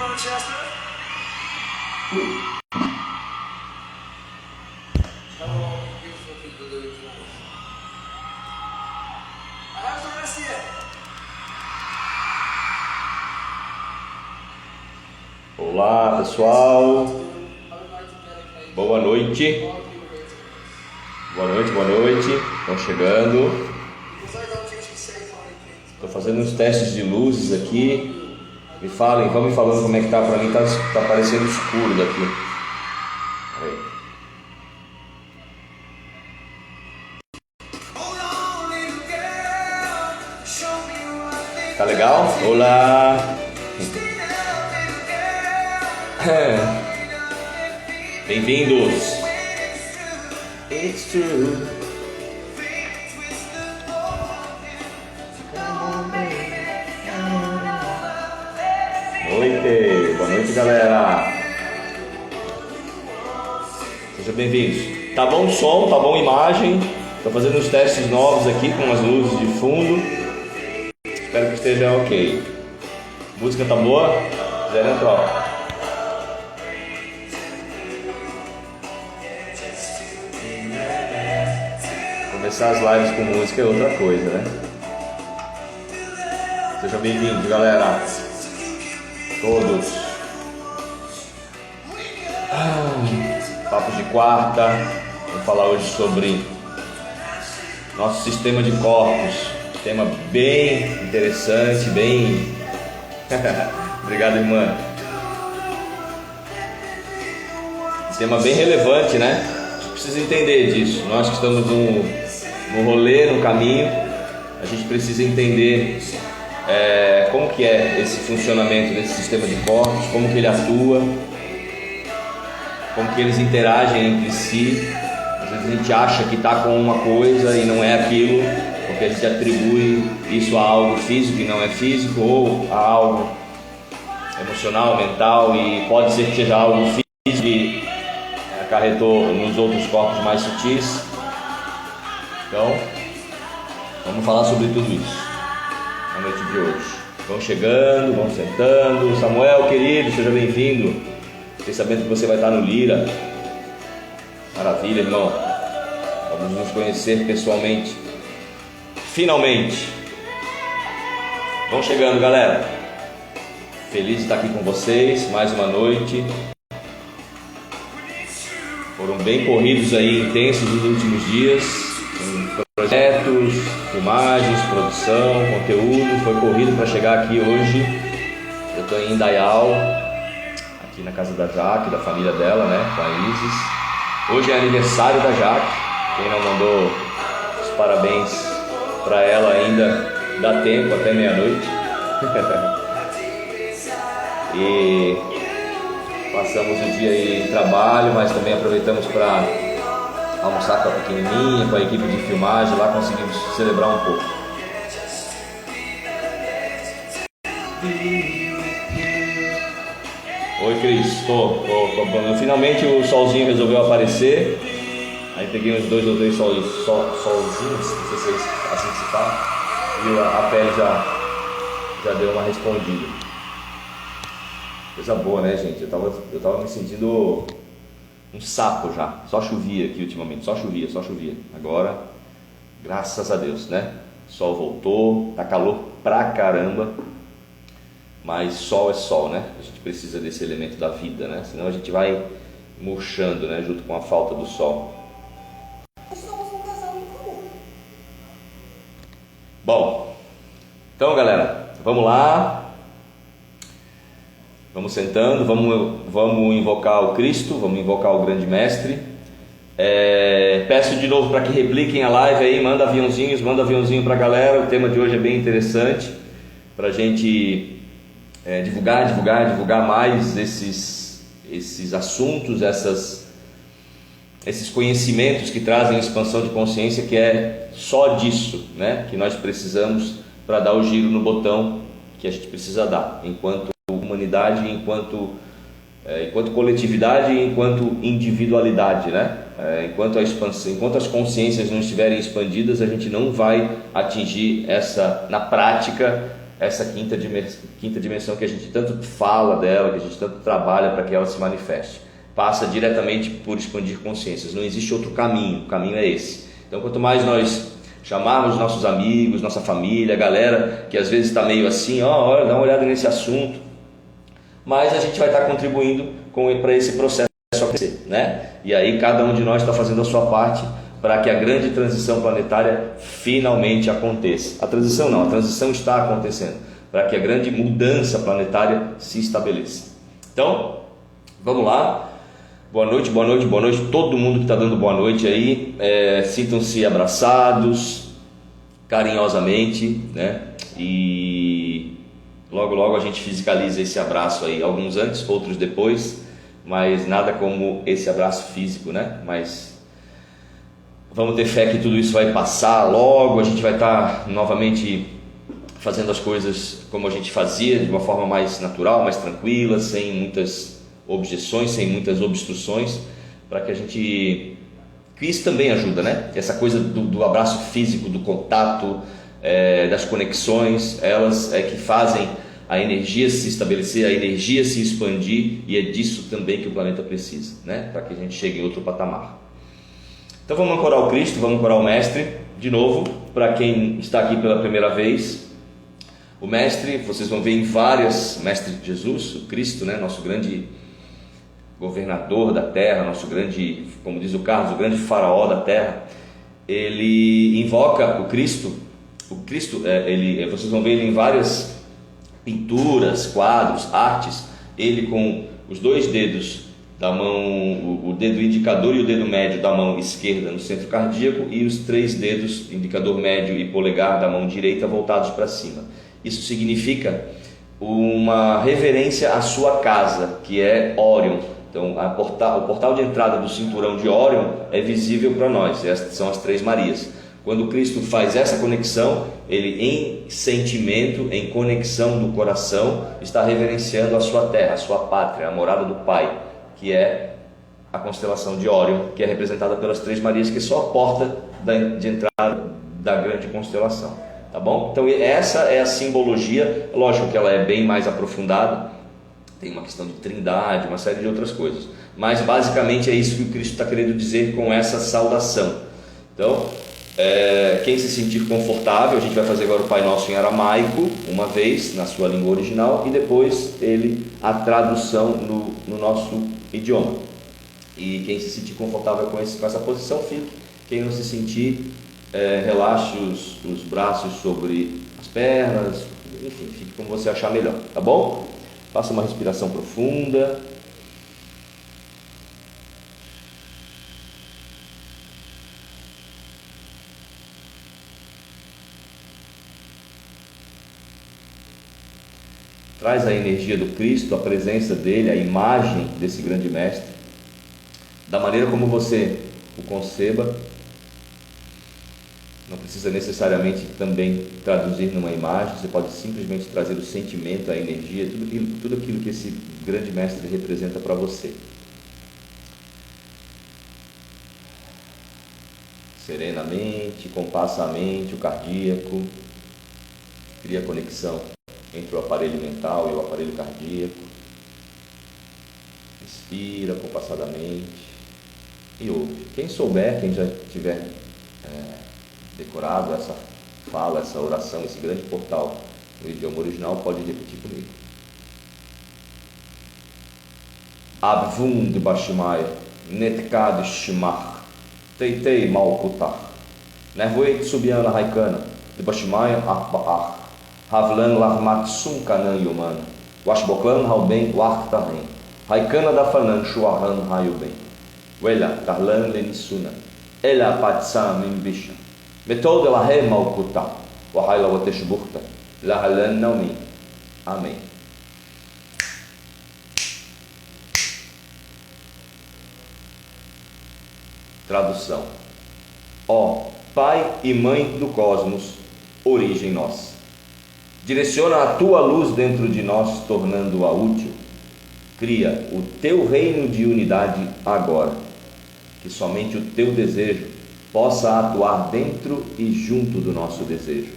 Manchester. Hello, beautiful people doing tonight. How's the rest of you? Olá, pessoal. Boa noite. Boa noite, boa noite. Estão chegando. Estou fazendo uns testes de luzes aqui. Me falem, vão me falando como é que tá. Para mim tá parecendo escuro daqui. Aí. Tá legal? Olá. Bem-vindos. It's true. Boa noite, galera. Sejam bem-vindos. Tá bom o som, tá bom a imagem. Estou fazendo uns testes novos aqui com as luzes de fundo. Espero que esteja ok. A música tá boa? Zé na troca. Começar as lives com música é outra coisa, né? Sejam bem-vindos, galera. Todos. Papo de quarta. Vamos falar hoje sobre nosso sistema de corpos. Tema bem interessante, bem... Obrigado, irmã. Tema bem relevante, né? A gente precisa entender disso. Nós que estamos no rolê, no caminho, a gente precisa entender como que é esse funcionamento desse sistema de corpos, como que ele atua, como que eles interagem entre si. Às vezes a gente acha que está com uma coisa e não é aquilo, porque a gente atribui isso a algo físico e não é físico, ou a algo emocional, mental, e pode ser que seja algo físico que acarretou nos outros corpos mais sutis. Então, vamos falar sobre tudo isso na noite de hoje. Vão chegando, vão sentando. Samuel, querido, seja bem-vindo. Fiquei sabendo que você vai estar no Lira. Maravilha, irmão. Vamos nos conhecer pessoalmente. Finalmente. Vão chegando, galera. Feliz de estar aqui com vocês. Mais uma noite. Foram bem corridos aí, intensos nos últimos dias. Projetos, filmagens, produção, conteúdo. Foi corrido para chegar aqui hoje. Eu estou em Indaial, aqui na casa da Jaque, da família dela, né, com a Isis. Hoje é aniversário da Jaque. Quem não mandou os parabéns para ela ainda, dá tempo, até meia-noite. E passamos o dia aí em trabalho, mas também aproveitamos para almoçar com a pequenininha, com a equipe de filmagem. Lá conseguimos celebrar um pouco. Oi, Cris, tô. Finalmente o solzinho resolveu aparecer. Aí peguei uns 2 ou 3 solzinhos, não sei se é assim que se fala, e a pele já deu uma respondida. Coisa boa, né, gente? Eu tava me sentindo um sapo já. Só chovia aqui ultimamente, só chovia. Agora, graças a Deus, né? O sol voltou, tá calor pra caramba. Mas sol é sol, né? A gente precisa desse elemento da vida, né? Senão a gente vai murchando, né? Junto com a falta do sol. Bom, então, galera, vamos lá. Vamos sentando, vamos invocar o Cristo, vamos invocar o grande mestre. Peço de novo para que repliquem a live aí, manda aviãozinho para a galera. O tema de hoje é bem interessante para a gente divulgar mais esses assuntos, esses conhecimentos que trazem expansão de consciência, que é só disso, né, que nós precisamos para dar o giro no botão que a gente precisa dar, enquanto humanidade, enquanto coletividade e enquanto individualidade, né? Enquanto as consciências não estiverem expandidas, a gente não vai atingir na prática essa quinta dimensão que a gente tanto fala dela, que a gente tanto trabalha para que ela se manifeste. Passa diretamente por expandir consciências, não existe outro caminho, o caminho é esse. Então, quanto mais nós chamarmos nossos amigos, nossa família, a galera que às vezes está meio assim, olha, dá uma olhada nesse assunto, mas a gente vai estar contribuindo para esse processo acontecer, né? E aí cada um de nós está fazendo a sua parte para que a grande transição planetária finalmente aconteça. A transição está acontecendo, para que a grande mudança planetária se estabeleça. Então, vamos lá. Boa noite, todo mundo que está dando boa noite aí, sintam-se abraçados, carinhosamente, né? E logo a gente fisicaliza esse abraço aí, alguns antes, outros depois, mas nada como esse abraço físico, né? Mas vamos ter fé que tudo isso vai passar logo, a gente vai estar novamente fazendo as coisas como a gente fazia, de uma forma mais natural, mais tranquila, sem muitas objeções, sem muitas obstruções, para que a gente... que isso também ajuda, né? Essa coisa do abraço físico, do contato, das conexões, elas é que fazem a energia se estabelecer, a energia se expandir, e é disso também que o planeta precisa, né? Para que a gente chegue em outro patamar. Então vamos ancorar o Cristo, vamos ancorar o Mestre, de novo, para quem está aqui pela primeira vez. O Mestre, vocês vão ver em várias, Mestre Jesus, o Cristo, né? Nosso grande governador da terra, nosso grande, como diz o Carlos, o grande faraó da terra. Ele invoca o Cristo, vocês vão ver ele em várias pinturas, quadros, artes, ele com os dois dedos da mão, o dedo indicador e o dedo médio da mão esquerda no centro cardíaco e os 3 dedos, indicador médio e polegar da mão direita, voltados para cima. Isso significa uma reverência à sua casa, que é Órion. Então, o portal de entrada do cinturão de Órion é visível para nós. Essas são as 3 Marias. Quando Cristo faz essa conexão, ele em sentimento, em conexão do coração, está reverenciando a sua terra, a sua pátria, a morada do Pai, que é a constelação de Órion, que é representada pelas 3 Marias, que é só a porta de entrada da grande constelação. Tá bom? Então essa é a simbologia. Lógico que ela é bem mais aprofundada, tem uma questão de trindade, uma série de outras coisas, mas basicamente é isso que o Cristo está querendo dizer com essa saudação. Então, quem se sentir confortável, a gente vai fazer agora o Pai Nosso em aramaico, uma vez na sua língua original, e depois a tradução no nosso idioma. E quem se sentir confortável com essa posição, fique. Quem não se sentir, relaxe os braços sobre as pernas, enfim, fique como você achar melhor, tá bom? Faça uma respiração profunda. Traz a energia do Cristo, a presença dele, a imagem desse grande mestre, da maneira como você o conceba. Não precisa necessariamente também traduzir numa imagem, você pode simplesmente trazer o sentimento, a energia, tudo aquilo que esse grande mestre representa para você. Serenamente, compassa a mente, o cardíaco, cria conexão entre o aparelho mental e o aparelho cardíaco. Respira compassadamente e ouve. Quem souber, quem já tiver decorado essa fala, essa oração, esse grande portal no idioma original, pode repetir comigo. Abvum de Bashimai, Netkad Shimach, Teitei Malkutach, Nervoet Subiana Raikana, de Bashimai Akbaach, Havlan Lahmat Sumkanan Yumana, Washboklan Halben Wartahen, Raikana da Fanan Shuahan Hayuben, Wela Tarlan Lenissuna, Ela Patsam Mimbisha. Metode la he malkuta, wahaila wateshburta, la halan naumi. Amém. Tradução. Ó Pai e Mãe do Cosmos, origem nossa, direciona a tua luz dentro de nós, tornando-a útil. Cria o teu reino de unidade agora, que somente o teu desejo possa atuar dentro e junto do nosso desejo,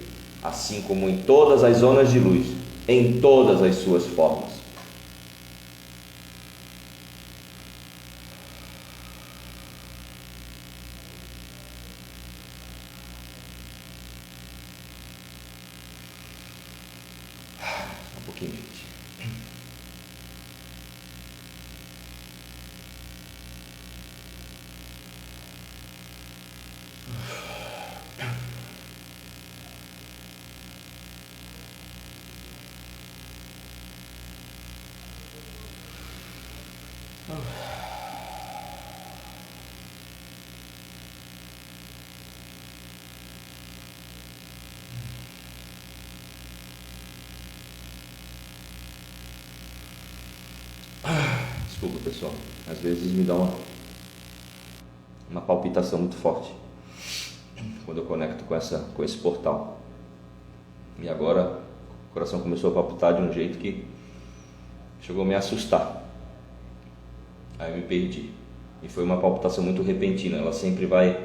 assim como em todas as zonas de luz, em todas as suas formas. Um pouquinho, gente. Desculpa, pessoal, às vezes me dá uma palpitação muito forte quando eu conecto com esse portal. E agora o coração começou a palpitar de um jeito que chegou a me assustar. Aí eu me perdi. E foi uma palpitação muito repentina. Ela sempre vai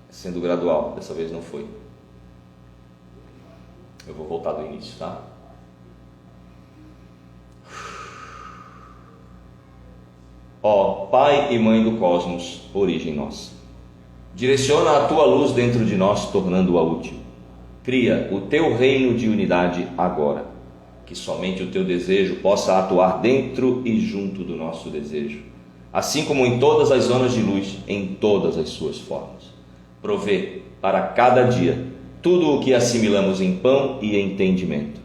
sendo gradual. Dessa vez não foi. Eu vou voltar do início, tá? Ó Pai e Mãe do Cosmos, origem nossa, direciona a Tua luz dentro de nós, tornando-a útil. Cria o Teu reino de unidade agora, que somente o Teu desejo possa atuar dentro e junto do nosso desejo, assim como em todas as zonas de luz, em todas as suas formas. Provê para cada dia tudo o que assimilamos em pão e entendimento.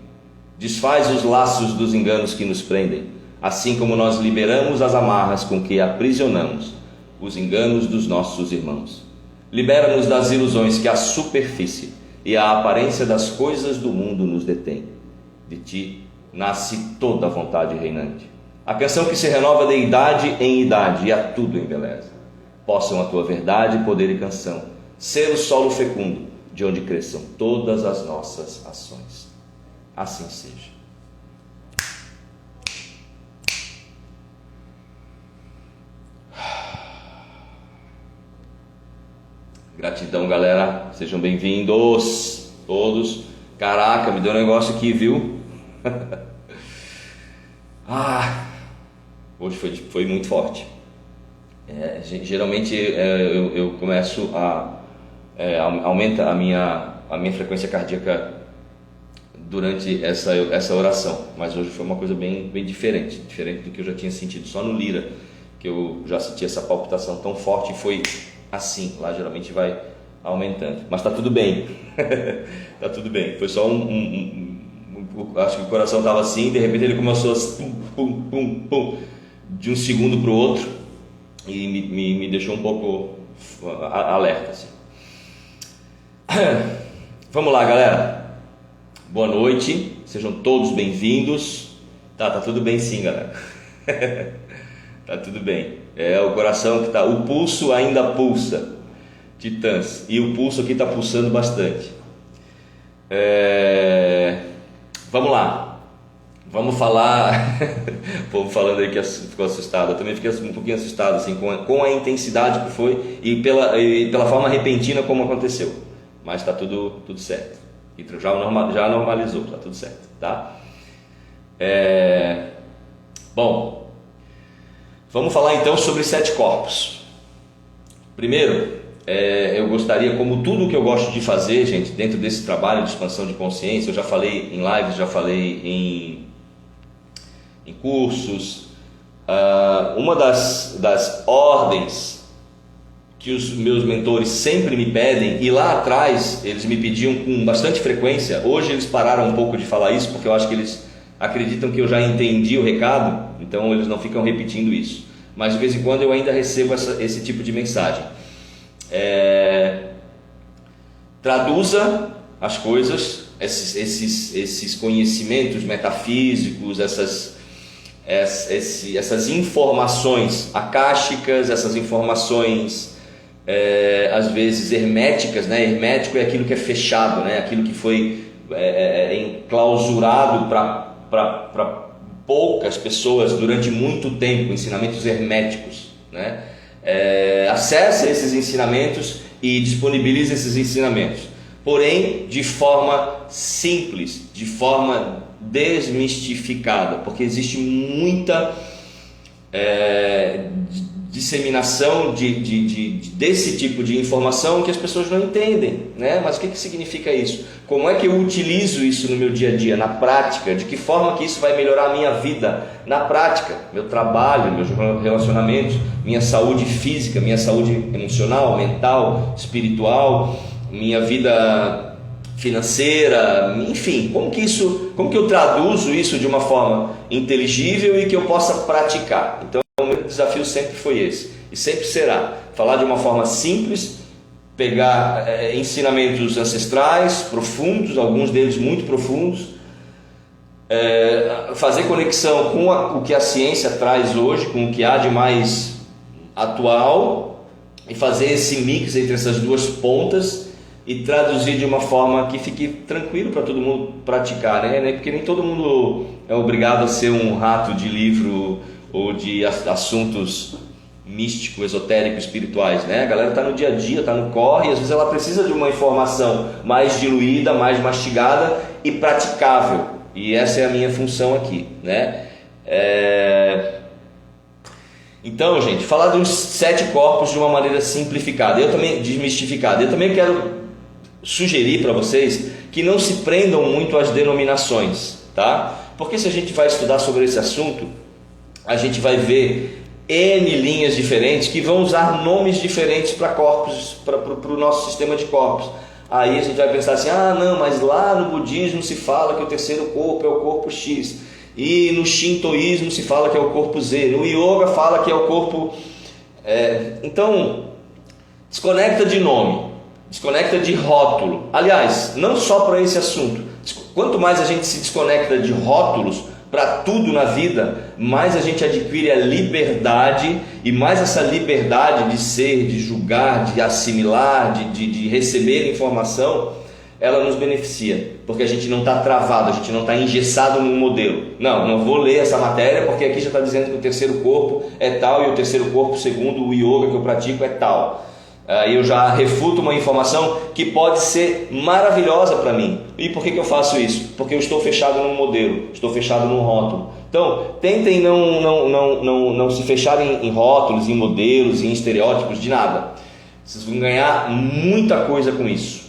Desfaz os laços dos enganos que nos prendem, assim como nós liberamos as amarras com que aprisionamos os enganos dos nossos irmãos. Libera-nos das ilusões que a superfície e a aparência das coisas do mundo nos detém. De Ti nasce toda a vontade reinante, a canção que se renova de idade em idade e a tudo embeleza. Possam a Tua verdade, poder e canção ser o solo fecundo, de onde cresçam todas as nossas ações. Assim seja. Gratidão, galera, sejam bem-vindos todos. Caraca, me deu um negócio aqui, viu? Hoje foi muito forte. Geralmente eu começo aumenta a minha frequência cardíaca durante essa oração, mas hoje foi uma coisa bem diferente do que eu já tinha sentido só no Lira, que eu já senti essa palpitação tão forte e foi assim. Lá geralmente vai aumentando, mas tá tudo bem. Tá tudo bem, foi só acho que o coração estava assim, de repente ele começou a pum, pum, pum, de um segundo para o outro, e me deixou um pouco alerta assim. Vamos lá, galera, boa noite, sejam todos bem-vindos. Tá tudo bem sim, galera. Tá tudo bem. É o coração que tá, o pulso ainda pulsa, titãs, e o pulso aqui está pulsando bastante. Vamos lá, vamos falar. O povo falando aí que ficou assustado. Eu também fiquei um pouquinho assustado assim, com a intensidade que foi e pela forma repentina como aconteceu, mas está tudo certo, e já normalizou, está tudo certo, tá? Bom, vamos falar então sobre 7 corpos. Primeiro, eu gostaria, como tudo que eu gosto de fazer, gente, dentro desse trabalho de expansão de consciência, eu já falei em lives, já falei em cursos, uma das ordens que os meus mentores sempre me pedem, e lá atrás eles me pediam com bastante frequência, hoje eles pararam um pouco de falar isso, porque eu acho que eles acreditam que eu já entendi o recado, então eles não ficam repetindo isso, mas de vez em quando eu ainda recebo esse tipo de mensagem. Traduza as coisas, esses conhecimentos metafísicos, essas informações acásticas, essas informações às vezes herméticas, né? Hermético é aquilo que é fechado, né? Aquilo que foi enclausurado para poucas pessoas durante muito tempo, ensinamentos herméticos, né? Acesse esses ensinamentos e disponibilize esses ensinamentos, porém de forma simples, de forma desmistificada, porque existe muita disseminação desse tipo de informação que as pessoas não entendem, né? Mas o que significa isso? Como é que eu utilizo isso no meu dia a dia, na prática? De que forma que isso vai melhorar a minha vida na prática? Meu trabalho, meus relacionamentos, minha saúde física, minha saúde emocional, mental, espiritual, minha vida financeira, enfim, como que eu traduzo isso de uma forma inteligível e que eu possa praticar? Então, o meu desafio sempre foi esse, e sempre será, falar de uma forma simples, pegar ensinamentos ancestrais, profundos, alguns deles muito profundos, fazer conexão com o que a ciência traz hoje, com o que há de mais atual, e fazer esse mix entre essas duas pontas, e traduzir de uma forma que fique tranquilo para todo mundo praticar, né? Porque nem todo mundo é obrigado a ser um rato de livro ou de assuntos místicos, esotéricos, espirituais, né? A galera está no dia a dia, está no corre, e às vezes ela precisa de uma informação mais diluída, mais mastigada e praticável, e essa é a minha função aqui, né? Então, gente, falar dos 7 corpos de uma maneira simplificada, desmistificada. Eu também quero sugerir para vocês que não se prendam muito às denominações, tá? Porque se a gente vai estudar sobre esse assunto, a gente vai ver N linhas diferentes que vão usar nomes diferentes para corpos, para o nosso sistema de corpos. Aí a gente vai pensar assim, não, mas lá no budismo se fala que o terceiro corpo é o corpo X, e no shintoísmo se fala que é o corpo Z, no yoga fala que é o corpo... Então, desconecta de nome, desconecta de rótulo. Aliás, não só para esse assunto. Quanto mais a gente se desconecta de rótulos para tudo na vida, mais a gente adquire a liberdade, e mais essa liberdade de ser, de julgar, de assimilar, de receber informação, ela nos beneficia, porque a gente não está travado, a gente não está engessado num modelo. Não vou ler essa matéria porque aqui já está dizendo que o terceiro corpo é tal, e o terceiro corpo, segundo o yoga que eu pratico, é tal. Aí eu já refuto uma informação que pode ser maravilhosa para mim. E por que eu faço isso? Porque eu estou fechado num modelo, estou fechado num rótulo. Então, tentem não se fecharem em rótulos, em modelos, em estereótipos, de nada. Vocês vão ganhar muita coisa com isso.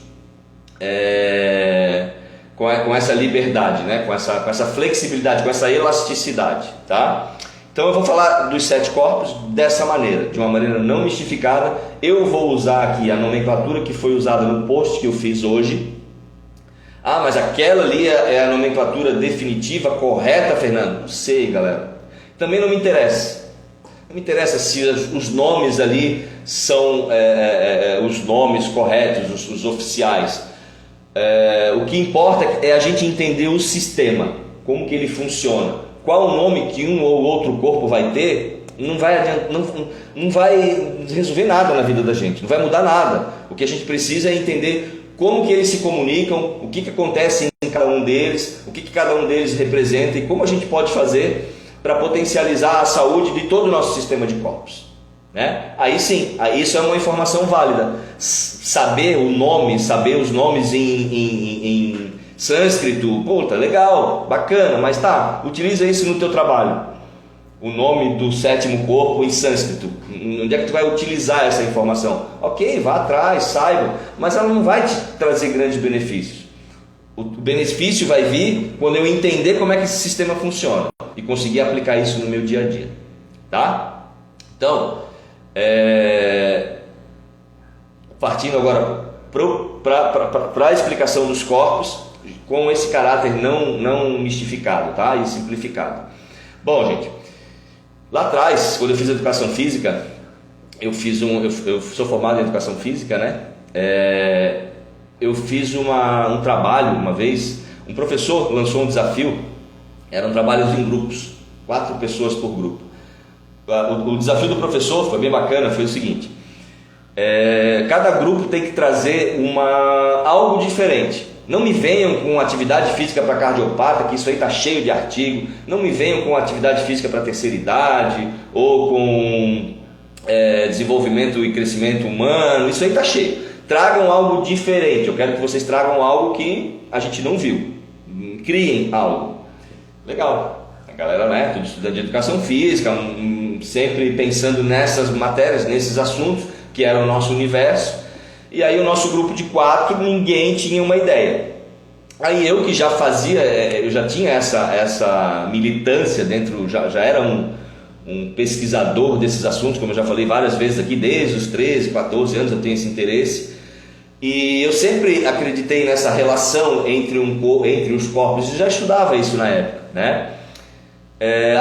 Com essa liberdade, né? com essa flexibilidade, com essa elasticidade, tá? Então eu vou falar dos 7 corpos dessa maneira, de uma maneira não mistificada. Eu vou usar aqui a nomenclatura que foi usada no post que eu fiz hoje. Mas aquela ali é a nomenclatura definitiva, correta, Fernando? Não sei, galera. Também não me interessa. Não me interessa se os nomes ali são os nomes corretos, os oficiais. O que importa é a gente entender o sistema, como que ele funciona. Qual o nome que um ou outro corpo vai ter, não vai resolver nada na vida da gente, não vai mudar nada. O que a gente precisa é entender como que eles se comunicam, o que acontece em cada um deles, o que cada um deles representa, e como a gente pode fazer para potencializar a saúde de todo o nosso sistema de corpos, né? Aí sim, isso é uma informação válida. Saber o nome, saber os nomes em sânscrito, puta, legal, bacana, mas utiliza isso no teu trabalho. O nome do 7º corpo em sânscrito, onde é que tu vai utilizar essa informação? Ok, vá atrás, saiba, mas ela não vai te trazer grandes benefícios. O benefício vai vir quando eu entender como é que esse sistema funciona e conseguir aplicar isso no meu dia a dia, tá? Então, partindo agora para a explicação dos corpos, com esse caráter não mistificado, tá? E simplificado. Bom, gente, lá atrás, quando eu fiz educação física, eu sou formado em educação física, né? Eu fiz um trabalho uma vez, um professor lançou um desafio, eram trabalhos em grupos, 4 pessoas por grupo. O desafio do professor foi bem bacana, foi o seguinte: cada grupo tem que trazer algo diferente. Não me venham com atividade física para cardiopata, que isso aí está cheio de artigo. Não me venham com atividade física para terceira idade, ou com desenvolvimento e crescimento humano, isso aí está cheio. tragam algo diferente. Eu quero que vocês tragam algo que a gente não viu. Criem algo. Legal. A galera, né, tudo estudante de educação física, sempre pensando nessas matérias, nesses assuntos, que era o nosso universo. E aí o nosso grupo de 4, ninguém tinha uma ideia. Aí eu que já fazia, eu já tinha essa militância dentro, já era um pesquisador desses assuntos, como eu já falei várias vezes aqui, desde os 13, 14 anos eu tenho esse interesse. E eu sempre acreditei nessa relação entre os corpos, eu já estudava isso na época, né?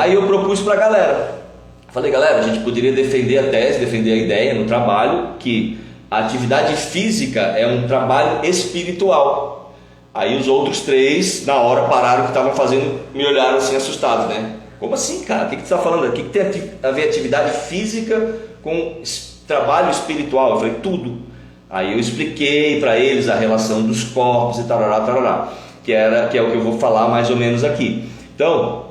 Aí eu propus para a galera, falei, galera, a gente poderia defender a tese, defender a ideia no trabalho, que a atividade física é um trabalho espiritual. Aí os outros 3, na hora, pararam o que estavam fazendo, me olharam assim assustados, né? Como assim, cara? O que você está falando? O que tem a ver atividade física com trabalho espiritual? Eu falei, tudo. Aí eu expliquei para eles a relação dos corpos e tarará, que é o que eu vou falar mais ou menos aqui. Então,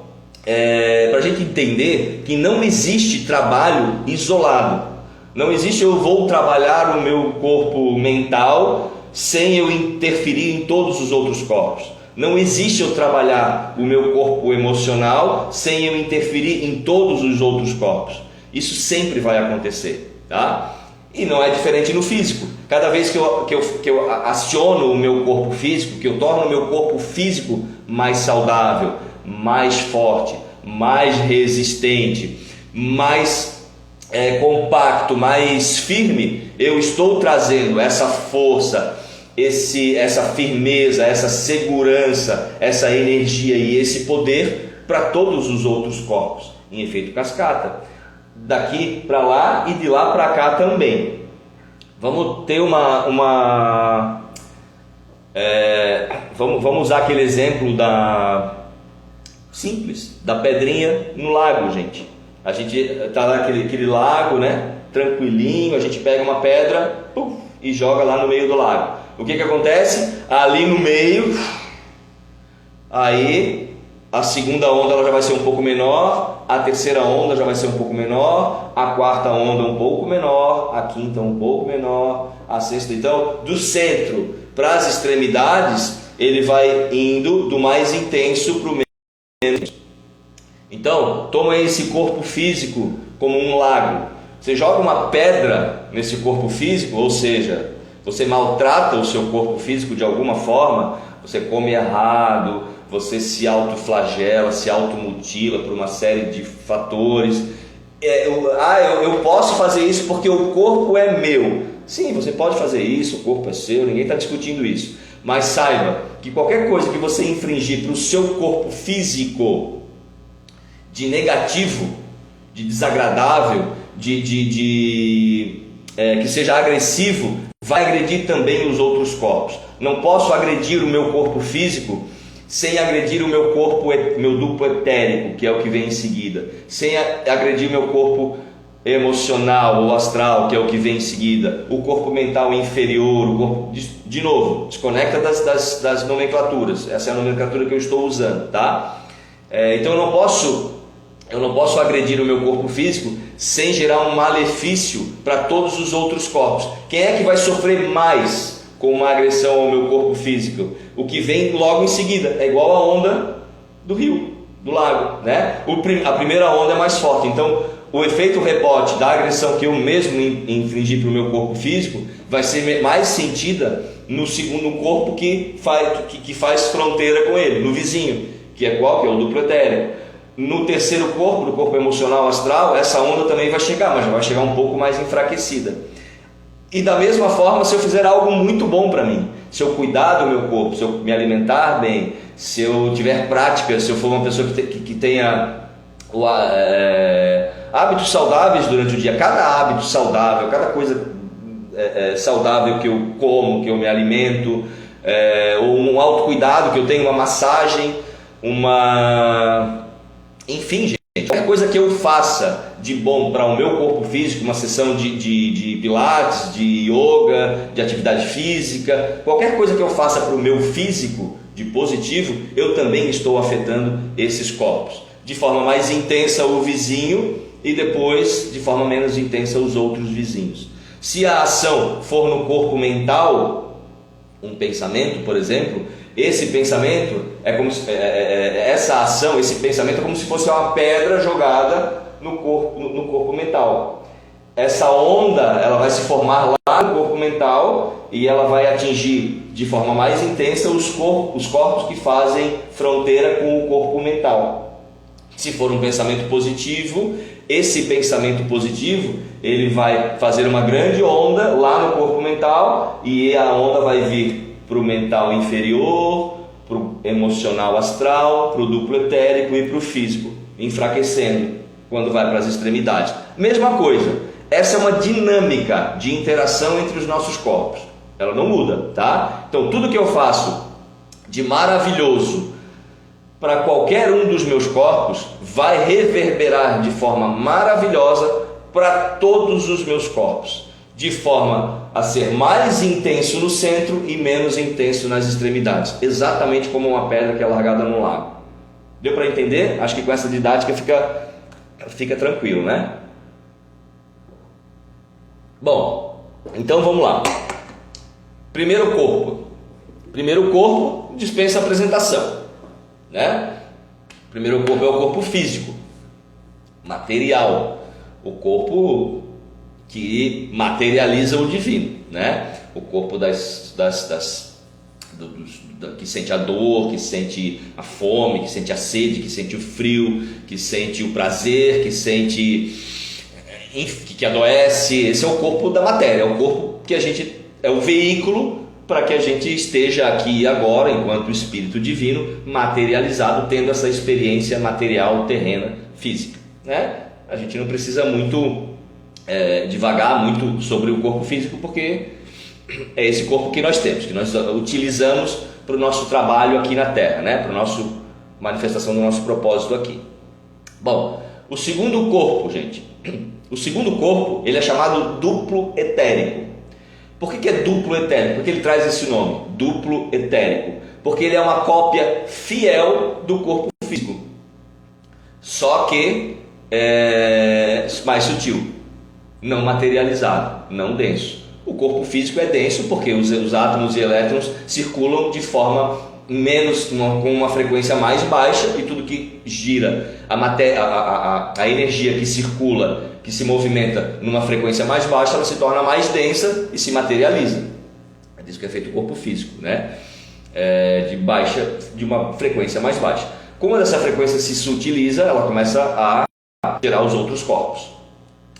para a gente entender que não existe trabalho isolado. Não existe eu vou trabalhar o meu corpo mental sem eu interferir em todos os outros corpos. Não existe eu trabalhar o meu corpo emocional sem eu interferir em todos os outros corpos. Isso sempre vai acontecer, tá? E não é diferente no físico. Cada vez que eu aciono o meu corpo físico, que eu torno o meu corpo físico mais saudável, mais forte, mais resistente, mais compacto, mais firme, eu estou trazendo essa força, essa firmeza, essa segurança, essa energia e esse poder para todos os outros corpos, em efeito cascata, daqui para lá e de lá para cá também. Vamos ter vamos usar aquele exemplo simples da pedrinha no lago, gente. A gente está lá aquele lago, né, tranquilinho, a gente pega uma pedra e joga lá no meio do lago. O que acontece? Ali no meio, aí a segunda onda ela já vai ser um pouco menor, a terceira onda já vai ser um pouco menor, a quarta onda um pouco menor, a quinta um pouco menor, a sexta. Então, do centro para as extremidades, ele vai indo do mais intenso para o menos. Então, toma esse corpo físico como um lago. Você joga uma pedra nesse corpo físico, ou seja, você maltrata o seu corpo físico de alguma forma, você come errado, você se autoflagela, se automutila por uma série de fatores. Eu posso fazer isso porque o corpo é meu. Sim, você pode fazer isso, o corpo é seu, ninguém está discutindo isso. Mas saiba que qualquer coisa que você infringir para o seu corpo físico de negativo, de desagradável, que seja agressivo, vai agredir também os outros corpos. Não posso agredir o meu corpo físico sem agredir o meu corpo, meu duplo etérico, que é o que vem em seguida, sem agredir meu corpo emocional ou astral, que é o que vem em seguida, o corpo mental inferior, o corpo, de novo, desconecta das nomenclaturas. Essa é a nomenclatura que eu estou usando, tá? Então eu não posso agredir o meu corpo físico sem gerar um malefício para todos os outros corpos. Quem é que vai sofrer mais com uma agressão ao meu corpo físico? O que vem logo em seguida. É igual a onda do rio, do lago, né? A primeira onda é mais forte. Então o efeito rebote da agressão que eu mesmo infligi para o meu corpo físico vai ser mais sentida no segundo corpo que faz fronteira com ele, no vizinho, que é qual? Que é o duplo etéreo. No terceiro corpo, no corpo emocional astral, essa onda também vai chegar, mas já vai chegar um pouco mais enfraquecida. E da mesma forma, se eu fizer algo muito bom para mim, se eu cuidar do meu corpo, se eu me alimentar bem, se eu tiver prática, se eu for uma pessoa que tenha hábitos saudáveis durante o dia, cada hábito saudável, cada coisa saudável que eu como, que eu me alimento, ou um autocuidado que eu tenho, uma massagem, enfim, gente, qualquer coisa que eu faça de bom para o meu corpo físico, uma sessão de pilates, de yoga, de atividade física, qualquer coisa que eu faça para o meu físico de positivo, eu também estou afetando esses corpos. De forma mais intensa o vizinho e depois de forma menos intensa os outros vizinhos. Se a ação for no corpo mental, um pensamento, por exemplo, esse pensamento é como se, essa ação, esse pensamento é como se fosse uma pedra jogada no corpo mental. Essa onda, ela vai se formar lá no corpo mental e ela vai atingir de forma mais intensa os corpos que fazem fronteira com o corpo mental. Se for um pensamento positivo, esse pensamento positivo, ele vai fazer uma grande onda lá no corpo mental e a onda vai vir para o mental inferior, para o emocional astral, para o duplo etérico e para o físico, enfraquecendo quando vai para as extremidades. Mesma coisa, essa é uma dinâmica de interação entre os nossos corpos, ela não muda, tá? Então tudo que eu faço de maravilhoso para qualquer um dos meus corpos vai reverberar de forma maravilhosa para todos os meus corpos, de forma a ser mais intenso no centro e menos intenso nas extremidades, exatamente como uma pedra que é largada no lago. Deu para entender? Acho que com essa didática fica tranquilo, né? Bom, então vamos lá. Primeiro corpo dispensa apresentação, né? O primeiro corpo é o corpo físico, material, o corpo que materializa o divino, né? O corpo que sente a dor, que sente a fome, que sente a sede, que sente o frio, que sente o prazer, que sente, que adoece. Esse é o corpo da matéria, é o corpo que é o veículo para que a gente esteja aqui agora, enquanto espírito divino, materializado, tendo essa experiência material, terrena, física, né? A gente não precisa muito divagar muito sobre o corpo físico, porque é esse corpo que nós temos, que nós utilizamos para o nosso trabalho aqui na Terra, né? Para a nossa manifestação do nosso propósito aqui. Bom, o segundo corpo, gente, o segundo corpo, ele é chamado duplo etérico. Por que é duplo etérico? Porque ele traz esse nome, duplo etérico, porque ele é uma cópia fiel do corpo físico, só que mais sutil, não materializado, não denso. O corpo físico é denso porque os átomos e elétrons circulam de forma com uma frequência mais baixa, e tudo que gira, a energia que circula, que se movimenta numa frequência mais baixa, ela se torna mais densa e se materializa. É disso que é feito o corpo físico, né? De uma frequência mais baixa. Como essa frequência se sutiliza, ela começa a gerar os outros corpos.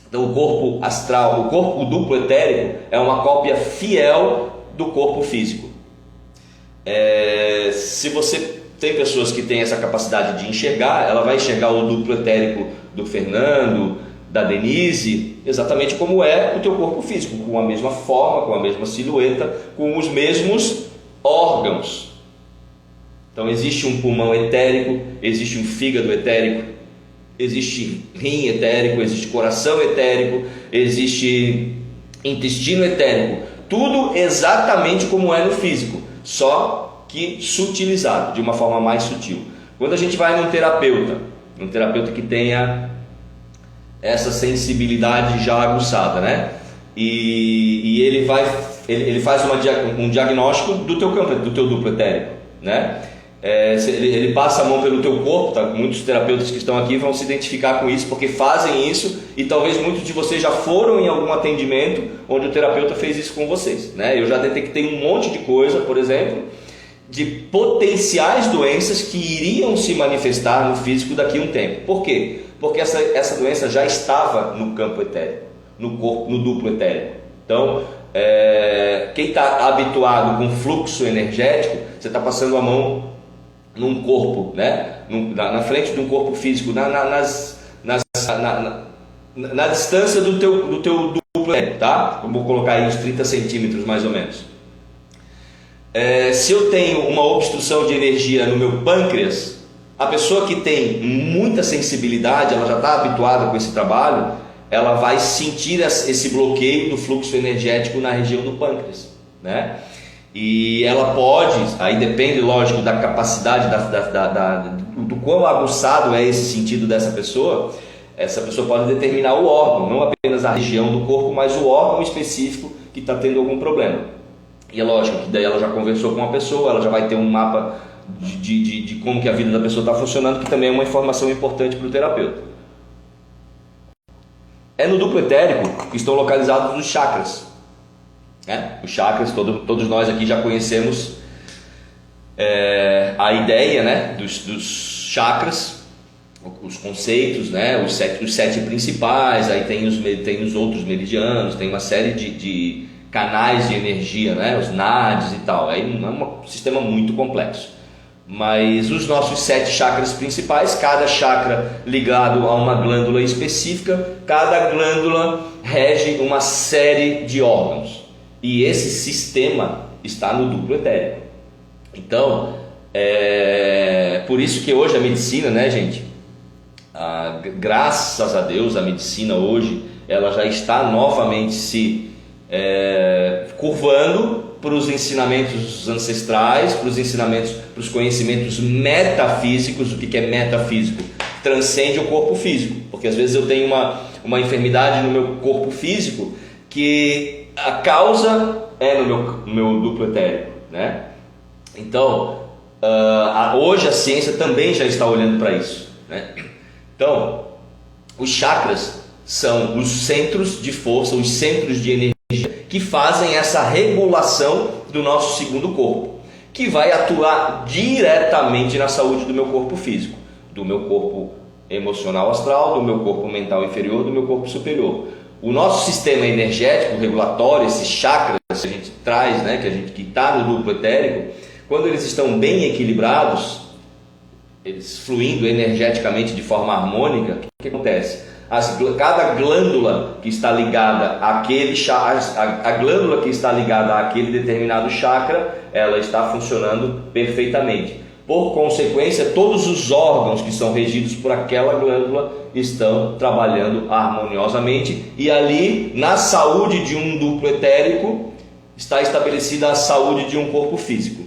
Então o corpo astral, o duplo etérico é uma cópia fiel do corpo físico. Se você tem pessoas que têm essa capacidade de enxergar, ela vai enxergar o duplo etérico do Fernando, da Denise, exatamente como é o teu corpo físico, com a mesma forma, com a mesma silhueta, com os mesmos órgãos. Então existe um pulmão etérico, existe um fígado etérico, existe rim etérico, existe coração etérico, existe intestino etérico, tudo exatamente como é no físico, só que sutilizado, de uma forma mais sutil. Quando a gente vai num terapeuta que tenha essa sensibilidade já aguçada, né? E ele faz um diagnóstico do teu campo, do teu duplo etérico, né? Ele passa a mão pelo teu corpo, tá? Muitos terapeutas que estão aqui vão se identificar com isso, porque fazem isso, e talvez muitos de vocês já foram em algum atendimento onde o terapeuta fez isso com vocês, né? Eu já detectei um monte de coisa, por exemplo, de potenciais doenças que iriam se manifestar no físico daqui a um tempo. Por quê? Porque essa doença já estava no campo etérico, no corpo, no duplo etérico. Então, quem está habituado com fluxo energético, você está passando a mão num corpo, né? Na frente de um corpo físico, na distância do teu duplo etérico, tá? Eu vou colocar aí uns 30 centímetros mais ou menos. Se eu tenho uma obstrução de energia no meu pâncreas, a pessoa que tem muita sensibilidade, ela já está habituada com esse trabalho, ela vai sentir esse bloqueio do fluxo energético na região do pâncreas, né? E ela pode, aí depende, lógico, da capacidade, do quão aguçado é esse sentido dessa pessoa, Essa pessoa pode determinar o órgão, não apenas a região do corpo, mas o órgão específico que está tendo algum problema. E é lógico que daí ela já conversou com uma pessoa, ela já vai ter um mapa de como que a vida da pessoa está funcionando, que também é uma informação importante para o terapeuta. É no duplo etérico que estão localizados os chakras. Os chakras, todos nós aqui já conhecemos a ideia, né, dos chakras, os conceitos, né, os sete principais, aí tem os outros meridianos, tem uma série de canais de energia, né, os nadis e tal. Aí é um sistema muito complexo. Mas os nossos 7 chakras principais, cada chakra ligado a uma glândula específica, cada glândula rege uma série de órgãos. E esse sistema está no duplo etérico. Então, por isso que hoje a medicina, né, gente, graças a Deus, a medicina hoje, ela já está novamente se curvando para os ensinamentos ancestrais, para os conhecimentos metafísicos. O que é metafísico? Transcende o corpo físico, porque às vezes eu tenho uma enfermidade no meu corpo físico que a causa é no meu duplo etérico, né? Então, hoje a ciência também já está olhando para isso, né? Então, os chakras são os centros de força, os centros de energia que fazem essa regulação do nosso segundo corpo, que vai atuar diretamente na saúde do meu corpo físico, do meu corpo emocional astral, do meu corpo mental inferior, do meu corpo superior. O nosso sistema energético regulatório, esses chakras que a gente traz, né, que está no duplo etérico, quando eles estão bem equilibrados, eles fluindo energeticamente de forma harmônica, o que acontece? Cada glândula que está ligada àquele a glândula que está ligada àquele determinado chakra, ela está funcionando perfeitamente. Por consequência, todos os órgãos que são regidos por aquela glândula estão trabalhando harmoniosamente, e ali, na saúde de um duplo etérico, está estabelecida a saúde de um corpo físico.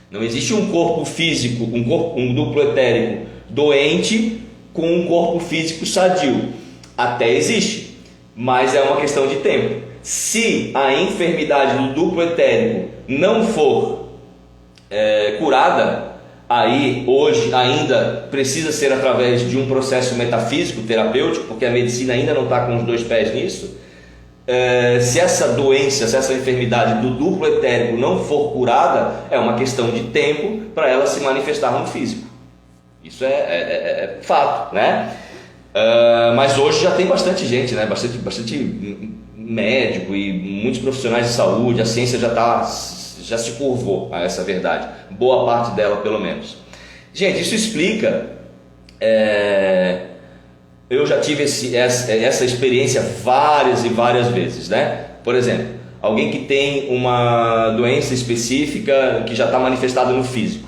Não existe um corpo físico, um duplo etérico doente com um corpo físico sadio. Até existe, mas é uma questão de tempo. Se a enfermidade do duplo etérico não for curada, aí hoje ainda precisa ser através de um processo metafísico, terapêutico, porque a medicina ainda não está com os 2 pés nisso. Se essa doença, se essa enfermidade do duplo etérico não for curada, é uma questão de tempo para ela se manifestar no físico. Isso é fato, né? Mas hoje já tem bastante gente, né? Bastante médico e muitos profissionais de saúde. A ciência já se curvou a essa verdade, boa parte dela pelo menos. Gente, isso explica. Eu já tive essa experiência várias e várias vezes, né? Por exemplo, alguém que tem uma doença específica que já está manifestada no físico.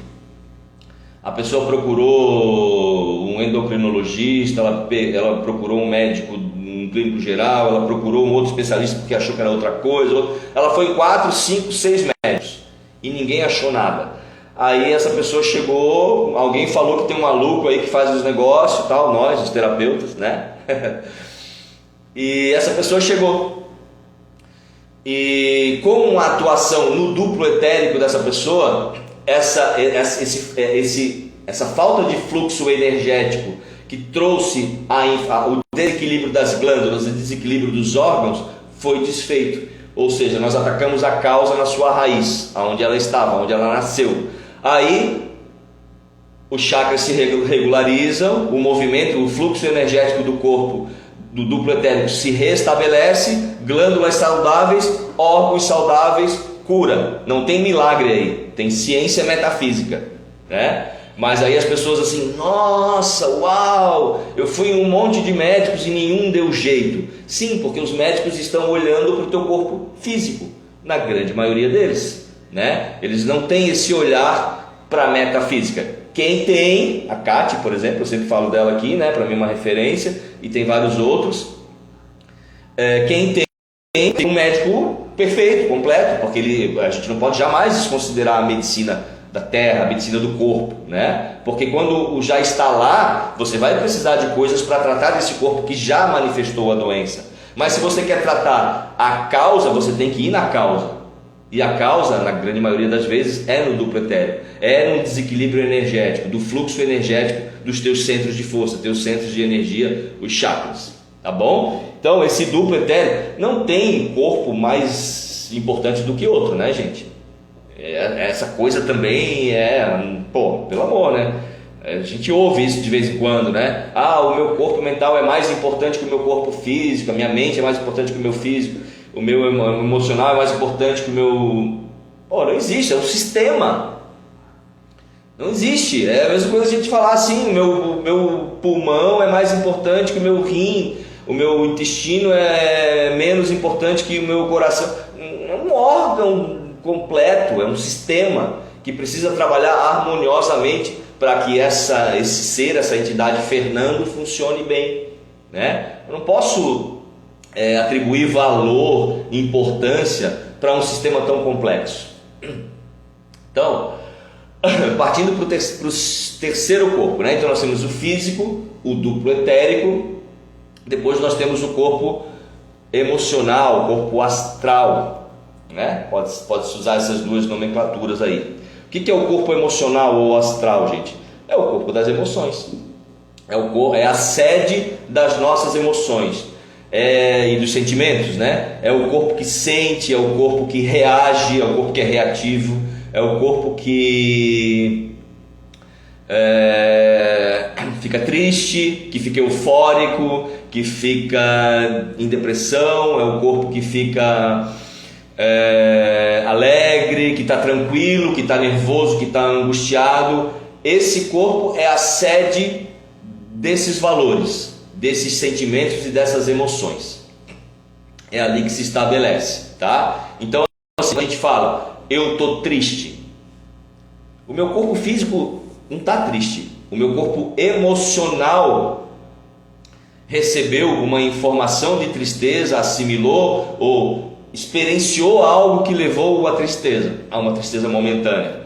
A pessoa procurou um endocrinologista, ela procurou um médico, um clínico geral, ela procurou um outro especialista porque achou que era outra coisa. Ela foi em 4, 5, 6 médicos e ninguém achou nada. Aí essa pessoa chegou, alguém falou que tem um maluco aí que faz os negócios e tal, nós, os terapeutas, né? E essa pessoa chegou. E com a atuação no duplo etérico dessa pessoa, essa falta de fluxo energético que trouxe o desequilíbrio das glândulas, o desequilíbrio dos órgãos, foi desfeito. Ou seja, nós atacamos a causa na sua raiz, onde ela estava, onde ela nasceu. Aí os chakras se regularizam, o movimento, o fluxo energético do corpo, do duplo etérico, se restabelece, glândulas saudáveis, órgãos saudáveis, cura. Não tem milagre aí, tem ciência metafísica, né? Mas aí as pessoas assim, nossa, uau, eu fui em um monte de médicos e nenhum deu jeito. Sim, porque os médicos estão olhando para o teu corpo físico, na grande maioria deles, né? Eles não têm esse olhar para a metafísica. Quem tem, a Kati, por exemplo, eu sempre falo dela aqui, né? Para mim é uma referência, e tem vários outros. Quem tem um médico perfeito, completo, porque a gente não pode jamais desconsiderar a medicina da terra, a medicina do corpo, né? Porque quando já está lá, você vai precisar de coisas para tratar desse corpo que já manifestou a doença. Mas se você quer tratar a causa, você tem que ir na causa. E a causa, na grande maioria das vezes, é no duplo etéreo, é no desequilíbrio energético, do fluxo energético dos teus centros de força, teus centros de energia, os chakras, tá bom? Então esse duplo etéreo não tem corpo mais importante do que outro, né, gente? Essa coisa também pelo amor, né? A gente ouve isso de vez em quando, né? O meu corpo mental é mais importante que o meu corpo físico, a minha mente é mais importante que o meu físico, o meu emocional é mais importante que o meu... não existe, é um sistema. Não existe, é a mesma coisa que a gente falar assim, o meu pulmão é mais importante que o meu rim, o meu intestino é menos importante que o meu coração. É um órgão completo, é um sistema que precisa trabalhar harmoniosamente para que esse ser, essa entidade Fernando funcione bem, né? Eu não posso atribuir valor, importância para um sistema tão complexo. Então, partindo para o terceiro corpo, né? Então nós temos o físico, o duplo etérico, depois nós temos o corpo emocional, o corpo astral, né? Pode-se usar essas duas nomenclaturas aí. O que é o corpo emocional ou astral, gente? É o corpo das emoções, é a sede das nossas emoções e dos sentimentos, né? É o corpo que sente, é o corpo que reage, é o corpo que é reativo, é o corpo que fica triste, que fica eufórico, que fica em depressão, é o corpo que fica alegre, que está tranquilo, que está nervoso, que está angustiado. Esse corpo é a sede desses valores, desses sentimentos e dessas emoções. É ali que se estabelece, tá? Então, assim, a gente fala, eu estou triste. O meu corpo físico não está triste. O meu corpo emocional recebeu uma informação de tristeza, assimilou ou experienciou algo que levou à tristeza, a uma tristeza momentânea.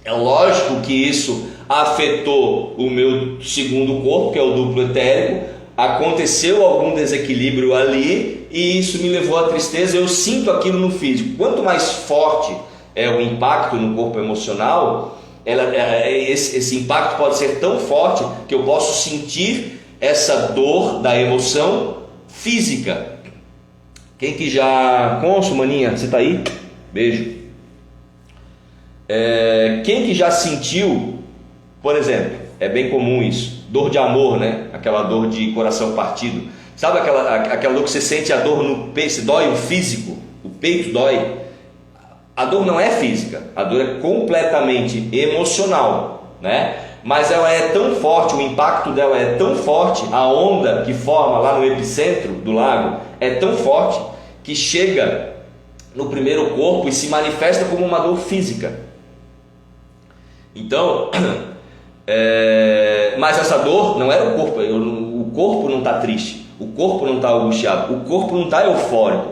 É lógico que isso afetou o meu segundo corpo, que é o duplo etérico. Aconteceu algum desequilíbrio ali e isso me levou à tristeza. Eu sinto aquilo no físico. Quanto mais forte é o impacto no corpo emocional, esse impacto pode ser tão forte que eu posso sentir essa dor da emoção física. Quem que já... Conso, maninha, você tá aí? Beijo. Quem que já sentiu, por exemplo, é bem comum isso, dor de amor, né? Aquela dor de coração partido. Sabe aquela dor que você sente a dor no peito, se dói o físico, o peito dói. A dor não é física, a dor é completamente emocional, né? Mas ela é tão forte, o impacto dela é tão forte, a onda que forma lá no epicentro do lago é tão forte que chega no primeiro corpo e se manifesta como uma dor física. Então, mas essa dor não era o corpo. O corpo não está triste, o corpo não está angustiado, o corpo não está eufórico.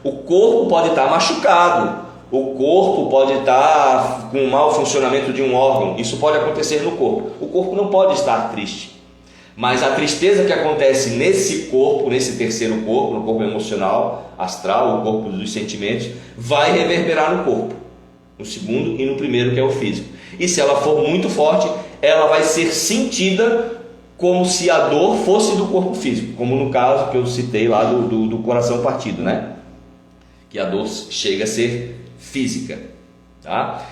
O corpo pode estar machucado, o corpo pode estar com um mau funcionamento de um órgão. Isso pode acontecer no corpo. O corpo não pode estar triste. Mas a tristeza que acontece nesse corpo, nesse terceiro corpo, no corpo emocional, astral, o corpo dos sentimentos, vai reverberar no corpo, no segundo e no primeiro, que é o físico. E se ela for muito forte, ela vai ser sentida como se a dor fosse do corpo físico, como no caso que eu citei lá do coração partido, né? Que a dor chega a ser física, tá?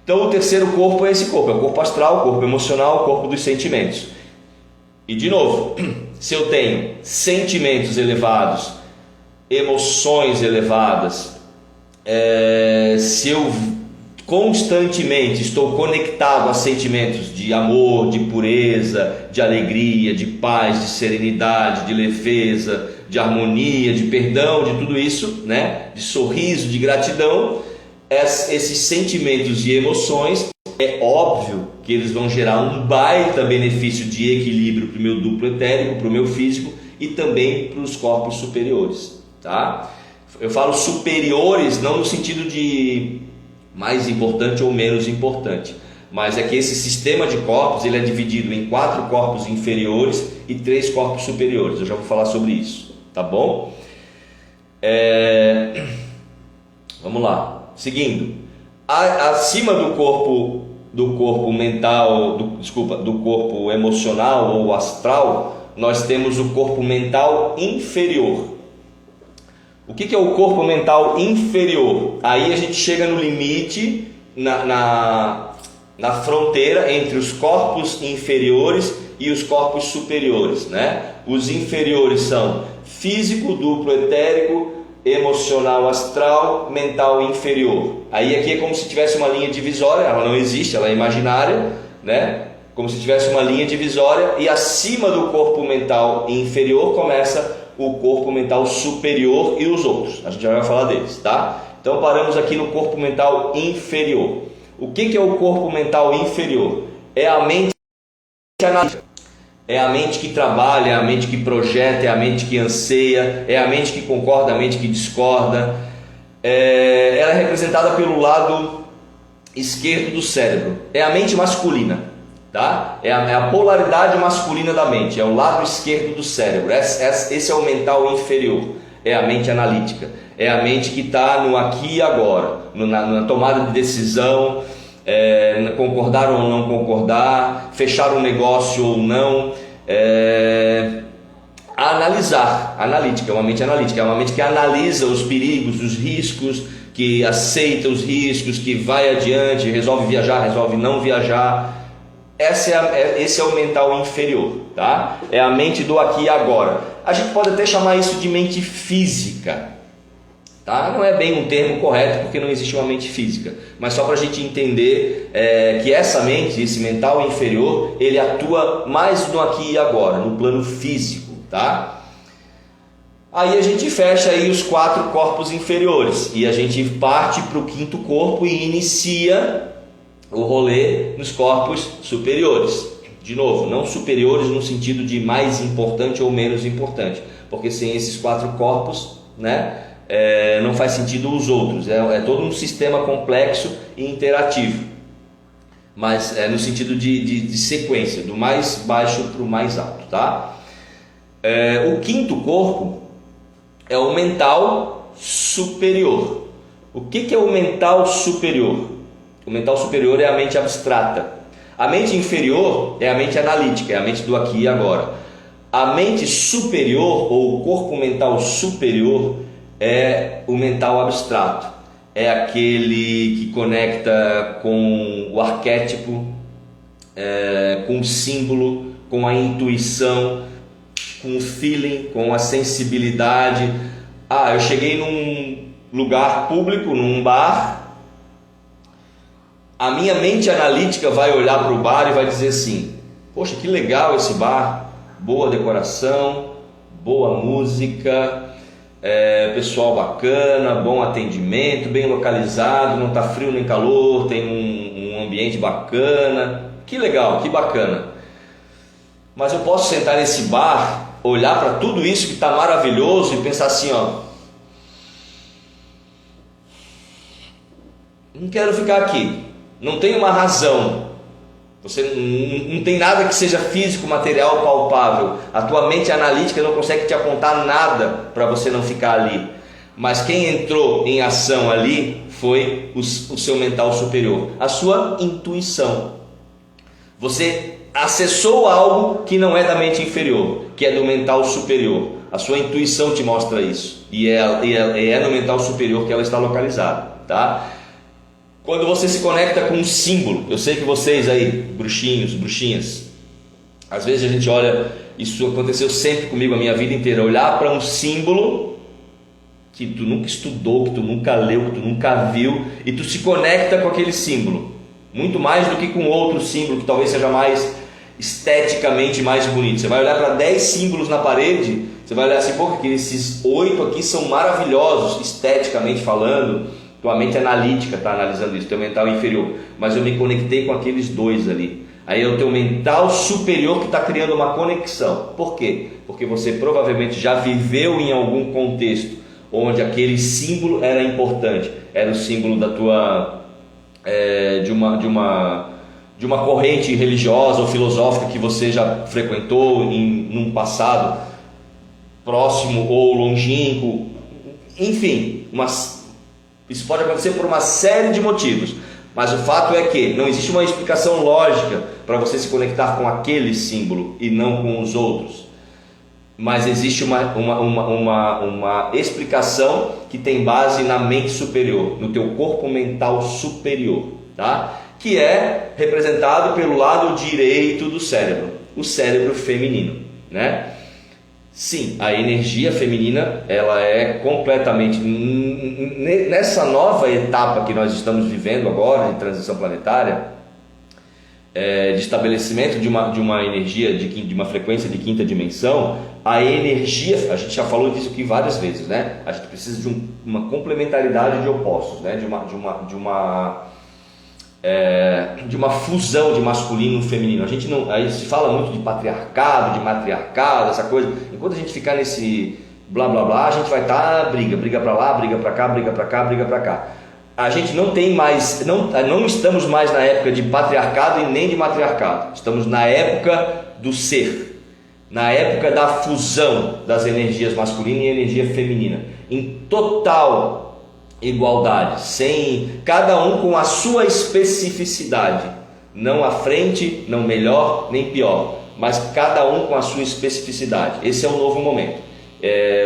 Então o terceiro corpo é esse corpo, é o corpo astral, o corpo emocional, o corpo dos sentimentos. E de novo, se eu tenho sentimentos elevados, emoções elevadas, se eu constantemente estou conectado a sentimentos de amor, de pureza, de alegria, de paz, de serenidade, de leveza, de harmonia, de perdão, de tudo isso, né? De sorriso, de gratidão, esses sentimentos e emoções, é óbvio que eles vão gerar um baita benefício de equilíbrio para o meu duplo etérico, para o meu físico e também para os corpos superiores, tá? Eu falo superiores não no sentido de mais importante ou menos importante, mas é que esse sistema de corpos ele é dividido em 4 corpos inferiores e 3 corpos superiores. Eu já vou falar sobre isso, tá bom? Vamos lá, seguindo. Acima do corpo mental, do corpo emocional ou astral, nós temos o corpo mental inferior. O que é o corpo mental inferior? Aí a gente chega no limite, na fronteira entre os corpos inferiores e os corpos superiores, né? Os inferiores são físico, duplo etérico, emocional astral, mental inferior. Aí aqui é como se tivesse uma linha divisória, ela não existe, ela é imaginária, né? Como se tivesse uma linha divisória, e acima do corpo mental inferior começa o corpo mental superior e os outros. A gente já vai falar deles, tá? Então paramos aqui no corpo mental inferior. O que é o corpo mental inferior? É a mente analítica. É a mente que trabalha, é a mente que projeta, é a mente que anseia, é a mente que concorda, a mente que discorda. Ela é representada pelo lado esquerdo do cérebro. É a mente masculina, tá? É a polaridade masculina da mente, é o lado esquerdo do cérebro. Esse é o mental inferior, é a mente analítica. É a mente que está no aqui e agora, na tomada de decisão, concordar ou não concordar, fechar um negócio ou não, analisar, analítica, é uma mente analítica, é uma mente que analisa os perigos, os riscos, que aceita os riscos, que vai adiante, resolve viajar, resolve não viajar. Esse é o mental inferior, tá? É a mente do aqui e agora. A gente pode até chamar isso de mente física, tá? Não é bem um termo correto porque não existe uma mente física, mas só para a gente entender que essa mente, esse mental inferior, ele atua mais no aqui e agora, no plano físico, tá? Aí a gente fecha aí os 4 corpos inferiores e a gente parte para o 5º corpo e inicia o rolê nos corpos superiores. De novo, não superiores no sentido de mais importante ou menos importante, porque sem esses 4 corpos, né? Não faz sentido os outros, é todo um sistema complexo e interativo, mas no sentido de sequência, do mais baixo para o mais alto, tá? O 5º corpo é o mental superior. O que é o mental superior? O mental superior é a mente abstrata. A mente inferior é a mente analítica, é a mente do aqui e agora. A mente superior, ou o corpo mental superior, é o mental abstrato, é aquele que conecta com o arquétipo, com o símbolo, com a intuição, com o feeling, com a sensibilidade. Eu cheguei num lugar público, num bar, a minha mente analítica vai olhar para o bar e vai dizer assim: poxa, que legal esse bar, boa decoração, boa música, pessoal bacana, bom atendimento, bem localizado, não está frio nem calor, tem um ambiente bacana, que legal, que bacana. Mas eu posso sentar nesse bar, olhar para tudo isso que está maravilhoso e pensar assim, não quero ficar aqui, não tem uma razão. Você não tem nada que seja físico, material, palpável. A tua mente analítica não consegue te apontar nada para você não ficar ali. Mas quem entrou em ação ali foi o seu mental superior, a sua intuição. Você acessou algo que não é da mente inferior, que é do mental superior. A sua intuição te mostra isso. E é no mental superior que ela está localizada, tá? Quando você se conecta com um símbolo, eu sei que vocês aí, bruxinhos, bruxinhas, às vezes a gente olha, isso aconteceu sempre comigo a minha vida inteira, olhar para um símbolo que tu nunca estudou, que tu nunca leu, que tu nunca viu, e tu se conecta com aquele símbolo, muito mais do que com outro símbolo que talvez seja mais esteticamente mais bonito. Você vai olhar para 10 símbolos na parede, você vai olhar assim, pô, que esses 8 aqui são maravilhosos, esteticamente falando. Tua mente analítica está analisando isso, teu mental inferior, mas eu me conectei com aqueles 2 ali. Aí é o teu mental superior que está criando uma conexão. Por quê? Porque você provavelmente já viveu em algum contexto onde aquele símbolo era importante, era o símbolo da tua de uma corrente religiosa ou filosófica que você já frequentou num passado próximo ou longínquo, enfim, isso pode acontecer por uma série de motivos, mas o fato é que não existe uma explicação lógica para você se conectar com aquele símbolo e não com os outros, mas existe uma explicação que tem base na mente superior, no teu corpo mental superior, tá? Que é representado pelo lado direito do cérebro, o cérebro feminino, né? Sim, a energia feminina, ela é completamente, nessa nova etapa que nós estamos vivendo agora, de transição planetária, de estabelecimento de uma energia, de uma frequência de quinta dimensão, a energia, a gente já falou disso aqui várias vezes, né? A gente precisa de uma complementaridade de opostos, né? De uma fusão de masculino e feminino. A gente não, aí se fala muito de patriarcado, de matriarcado, essa coisa. Enquanto a gente ficar nesse blá blá blá, a gente vai estar briga para lá, briga para cá, briga para cá, briga para cá. A gente não tem mais, não estamos mais na época de patriarcado e nem de matriarcado. Estamos na época do ser, na época da fusão das energias masculina e energia feminina, em total igualdade, sem cada um com a sua especificidade, não à frente, não melhor nem pior, mas cada um com a sua especificidade. Esse é o novo momento,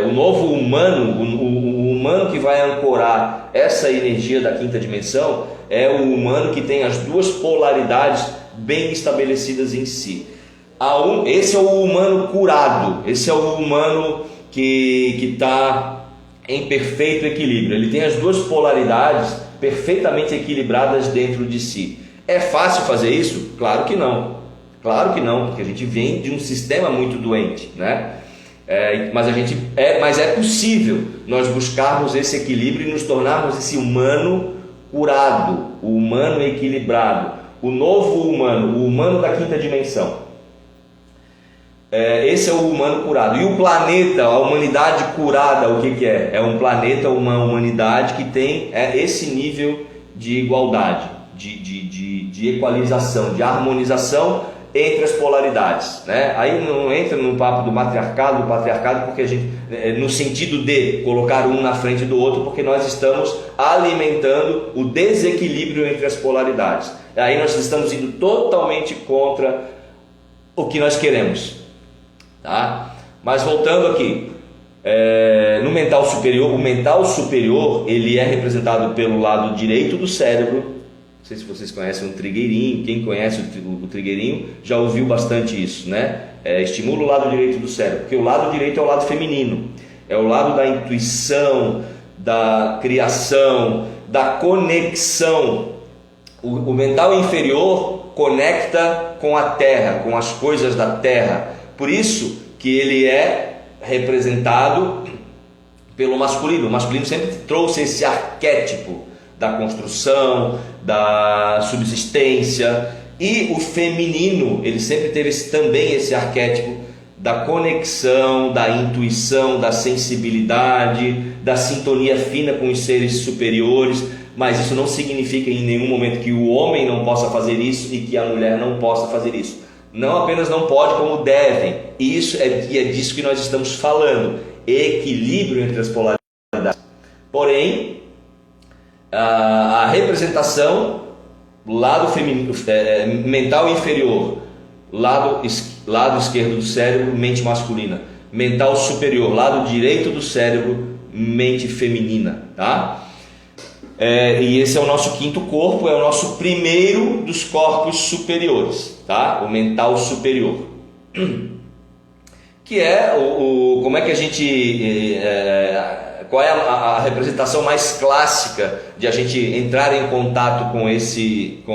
o novo humano, o humano que vai ancorar essa energia da quinta dimensão é o humano que tem as duas polaridades bem estabelecidas em si. Esse é o humano curado, esse é o humano que está em perfeito equilíbrio. Ele tem as duas polaridades perfeitamente equilibradas dentro de si. É fácil fazer isso? Claro que não, porque a gente vem de um sistema muito doente, né? Mas é possível nós buscarmos esse equilíbrio e nos tornarmos esse humano curado, o humano equilibrado, o novo humano, o humano da quinta dimensão. Esse é o humano curado. E o planeta, a humanidade curada, o que é? É um planeta, uma humanidade que tem esse nível de igualdade, de equalização, de harmonização entre as polaridades, né? Aí não entra no papo do matriarcado, porque a gente, no sentido de colocar um na frente do outro, porque nós estamos alimentando o desequilíbrio entre as polaridades. Aí nós estamos indo totalmente contra o que nós queremos. Tá? Mas voltando aqui, no mental superior, o mental superior ele é representado pelo lado direito do cérebro. Não sei se vocês conhecem o trigueirinho. Quem conhece o trigueirinho já ouviu bastante isso, né? Estimula o lado direito do cérebro, porque o lado direito é o lado feminino, é o lado da intuição, da criação, da conexão. O mental inferior conecta com a terra, com as coisas da terra. Por isso que ele é representado pelo masculino. O masculino sempre trouxe esse arquétipo da construção, da subsistência, e o feminino, ele sempre teve também esse arquétipo da conexão, da intuição, da sensibilidade, da sintonia fina com os seres superiores. Mas isso não significa em nenhum momento que o homem não possa fazer isso e que a mulher não possa fazer isso. Não apenas não pode, como devem. E é disso que nós estamos falando. Equilíbrio entre as polaridades. Porém, a representação, lado feminino, mental inferior, lado esquerdo do cérebro, mente masculina. Mental superior, lado direito do cérebro, mente feminina, tá? E esse é o nosso quinto corpo, é o nosso primeiro dos corpos superiores, tá? O mental superior, que é como é que a gente, qual é a representação mais clássica de a gente entrar em contato com esse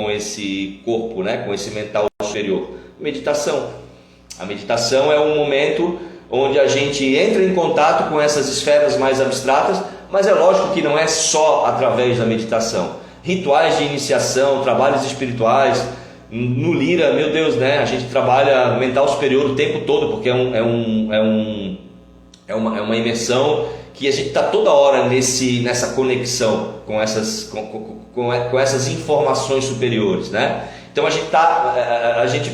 corpo, né? Com esse mental superior? Meditação. A meditação é um momento onde a gente entra em contato com essas esferas mais abstratas. Mas é lógico que não é só através da meditação. Rituais de iniciação, trabalhos espirituais. No Lira, meu Deus, né? A gente trabalha mental superior o tempo todo, porque é uma imersão que a gente está toda hora nessa conexão com essas informações superiores, né? Então a gente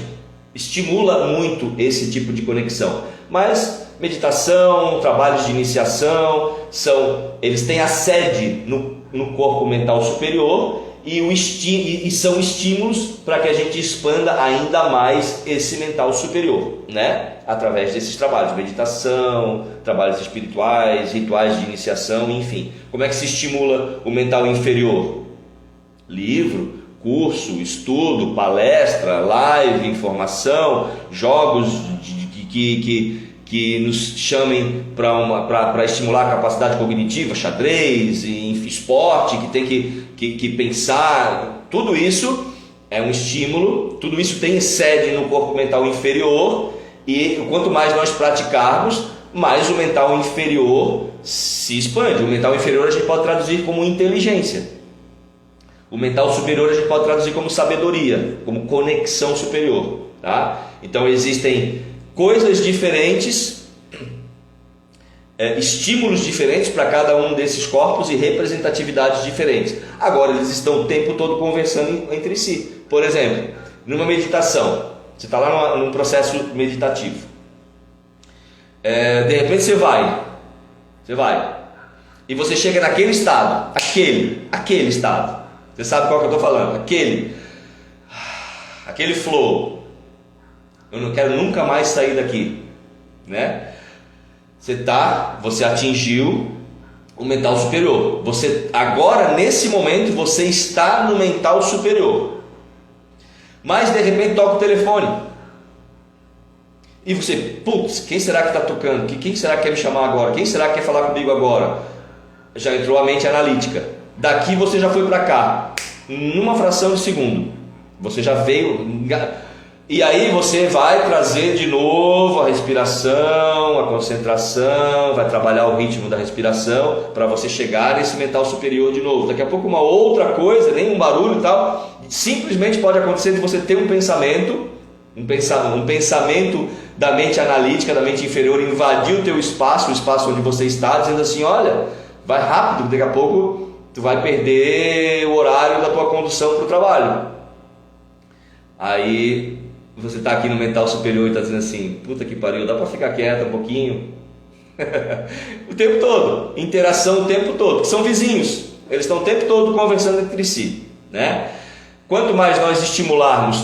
estimula muito esse tipo de conexão. Mas meditação, trabalhos de iniciação, eles têm a sede no corpo mental superior e são estímulos para que a gente expanda ainda mais esse mental superior, né? Através desses trabalhos, meditação, trabalhos espirituais, rituais de iniciação, enfim. Como é que se estimula o mental inferior? Livro, curso, estudo, palestra, live, informação, jogos que nos chamem para estimular a capacidade cognitiva, xadrez, esporte, que tem que pensar. Tudo isso é um estímulo, tudo isso tem sede no corpo mental inferior, e quanto mais nós praticarmos, mais o mental inferior se expande. O mental inferior a gente pode traduzir como inteligência. O mental superior a gente pode traduzir como sabedoria, como conexão superior, tá? Então existem coisas diferentes, estímulos diferentes para cada um desses corpos e representatividades diferentes. Agora eles estão o tempo todo conversando entre si. Por exemplo, numa meditação, você está lá num processo meditativo, de repente você vai, e você chega naquele estado, aquele estado. Você sabe qual que eu estou falando? Aquele flow. Eu não quero nunca mais sair daqui, né? Você atingiu o mental superior. Agora, nesse momento, você está no mental superior. Mas de repente toca o telefone. E você, putz, quem será que está tocando? Quem será que quer me chamar agora? Quem será que quer falar comigo agora? Já entrou a mente analítica. Daqui você já foi para cá, numa fração de segundo. Você já veio. E aí você vai trazer de novo a respiração, a concentração, vai trabalhar o ritmo da respiração para você chegar nesse mental superior de novo. Daqui a pouco uma outra coisa, nem um barulho e tal, simplesmente pode acontecer de você ter um pensamento da mente analítica, da mente inferior, invadir o teu espaço, o espaço onde você está, dizendo assim, olha, vai rápido, daqui a pouco tu vai perder o horário da tua condução para o trabalho. Aí você está aqui no mental superior e está dizendo assim, puta que pariu, dá para ficar quieto um pouquinho? O tempo todo, interação o tempo todo, que são vizinhos, eles estão o tempo todo conversando entre si, né? Quanto mais nós estimularmos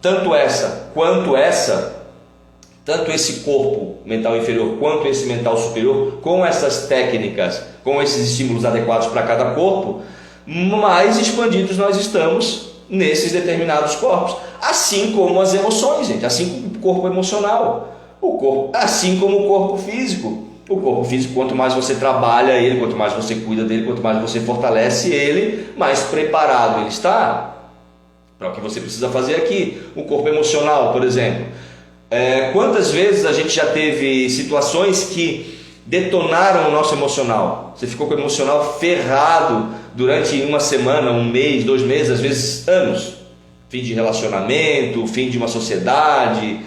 tanto esse corpo mental inferior quanto esse mental superior, com essas técnicas, com esses estímulos adequados para cada corpo, mais expandidos nós estamos nesses determinados corpos. Assim como as emoções, gente, assim como o corpo emocional, assim como o corpo físico. O corpo físico, quanto mais você trabalha ele, quanto mais você cuida dele, quanto mais você fortalece ele, mais preparado ele está para o que você precisa fazer aqui. O corpo emocional, por exemplo, quantas vezes a gente já teve situações que detonaram o nosso emocional? Você ficou com o emocional ferrado durante uma semana, um mês, 2 meses, às vezes anos. Fim de relacionamento, fim de uma sociedade,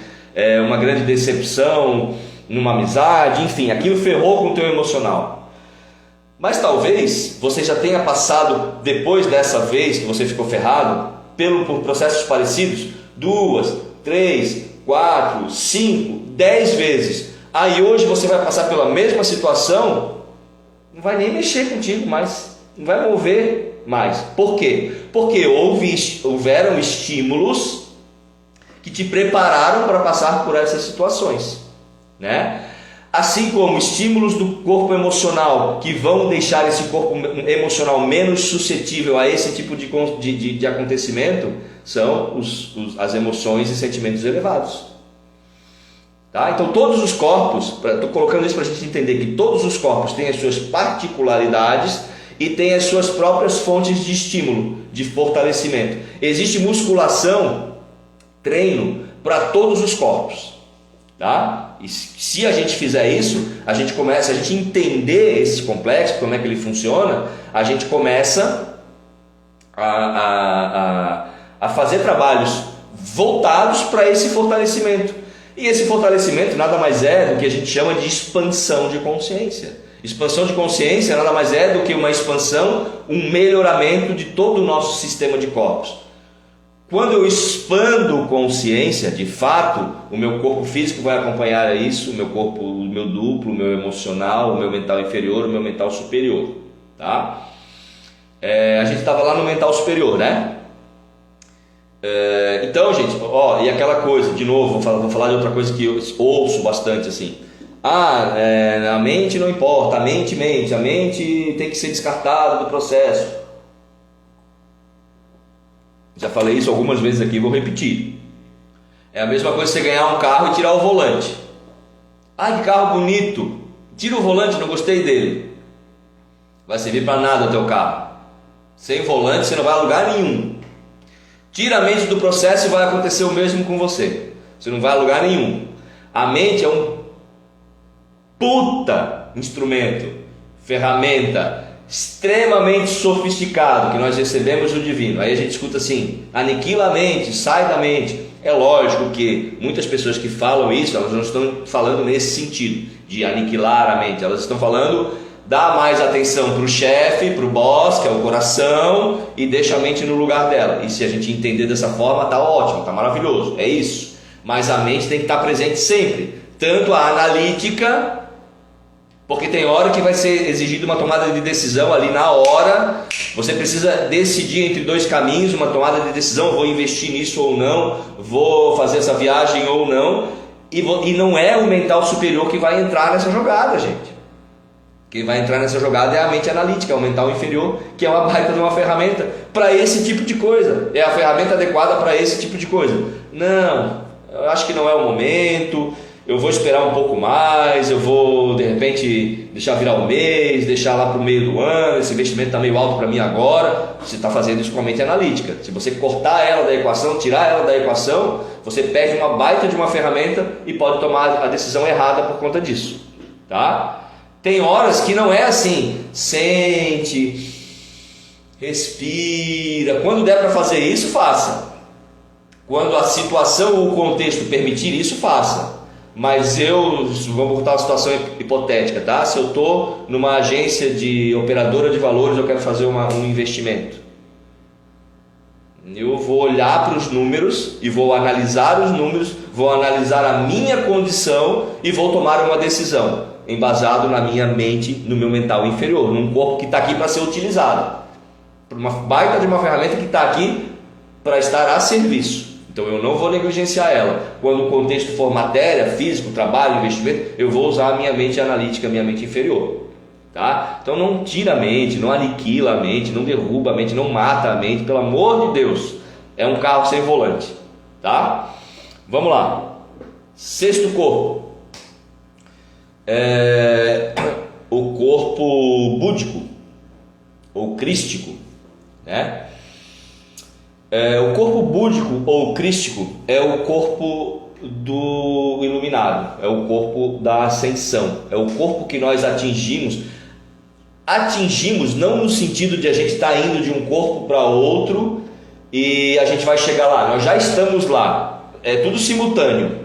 uma grande decepção numa amizade, enfim, aquilo ferrou com o teu emocional. Mas talvez você já tenha passado, depois dessa vez que você ficou ferrado, por processos parecidos, 2, 3, 4, 5, 10 vezes. Aí hoje você vai passar pela mesma situação, não vai nem mexer contigo mais, não vai mover mais. Por quê? Porque houveram estímulos que te prepararam para passar por essas situações, né? Assim como estímulos do corpo emocional que vão deixar esse corpo emocional menos suscetível a esse tipo de acontecimento, são as emoções e sentimentos elevados. Tá? Então todos os corpos, estou colocando isso para a gente entender que todos os corpos têm as suas particularidades e têm as suas próprias fontes de estímulo, de fortalecimento. Existe musculação, treino para todos os corpos. Tá? E se a gente fizer isso, a gente entender esse complexo, como é que ele funciona, a gente começa a fazer trabalhos voltados para esse fortalecimento. E esse fortalecimento nada mais é do que a gente chama de expansão de consciência. Expansão de consciência nada mais é do que uma expansão, um melhoramento de todo o nosso sistema de corpos. Quando eu expando consciência, de fato, o meu corpo físico vai acompanhar isso, o meu corpo, o meu duplo, o meu emocional, o meu mental inferior, o meu mental superior, tá? A gente estava lá no mental superior, né? Então, gente, e aquela coisa, de novo, vou falar de outra coisa que eu ouço bastante assim. A mente não importa, a mente tem que ser descartada do processo. Já falei isso algumas vezes aqui, vou repetir. É a mesma coisa que você ganhar um carro e tirar o volante. Que carro bonito! Tira o volante, não gostei dele. Vai servir para nada o teu carro. Sem volante você não vai a lugar nenhum. Tira a mente do processo e vai acontecer o mesmo com você. Você não vai a lugar nenhum. A mente é um puta instrumento, ferramenta extremamente sofisticado que nós recebemos do divino. Aí a gente escuta assim: aniquila a mente, sai da mente. É lógico que muitas pessoas que falam isso, elas não estão falando nesse sentido de aniquilar a mente, elas estão falando: dá mais atenção para o chefe, para o boss, que é o coração, e deixa a mente no lugar dela. E se a gente entender dessa forma, tá ótimo, tá maravilhoso, é isso. Mas a mente tem que estar presente sempre, tanto a analítica, porque tem hora que vai ser exigida uma tomada de decisão ali na hora. Você precisa decidir entre dois caminhos, uma tomada de decisão: vou investir nisso ou não, vou fazer essa viagem ou não. E não é o mental superior que vai entrar nessa jogada, gente. Quem vai entrar nessa jogada é a mente analítica, é o mental inferior, que é uma baita de uma ferramenta para esse tipo de coisa. É a ferramenta adequada para esse tipo de coisa. Não, eu acho que não é o momento. Eu vou esperar um pouco mais, eu vou de repente deixar virar um mês, deixar lá para o meio do ano, esse investimento está meio alto para mim agora. Você está fazendo isso com a mente analítica. Se você cortar ela da equação, tirar ela da equação, você perde uma baita de uma ferramenta e pode tomar a decisão errada por conta disso, tá? Tem horas que não é assim: sente, respira. Quando der para fazer isso, faça. Quando a situação ou o contexto permitir isso, faça. Mas vamos botar uma situação hipotética, tá? Se eu estou numa agência de operadora de valores, eu quero fazer um investimento. Eu vou olhar para os números e vou analisar os números, vou analisar a minha condição e vou tomar uma decisão, embasado na minha mente, no meu mental inferior, num corpo que está aqui para ser utilizado, por uma baita de uma ferramenta que está aqui para estar a serviço. Então eu não vou negligenciar ela. Quando o contexto for matéria, físico, trabalho, investimento, eu vou usar a minha mente analítica, a minha mente inferior, tá? Então não tira a mente, não aniquila a mente, não derruba a mente, não mata a mente, pelo amor de Deus. É um carro sem volante, tá? Vamos lá. Sexto corpo. O corpo búdico ou crístico, né? O corpo búdico ou crístico é o corpo do iluminado, é o corpo da ascensão, é o corpo que nós atingimos não no sentido de a gente estar indo de um corpo para outro e a gente vai chegar lá. Nós já estamos lá, é tudo simultâneo.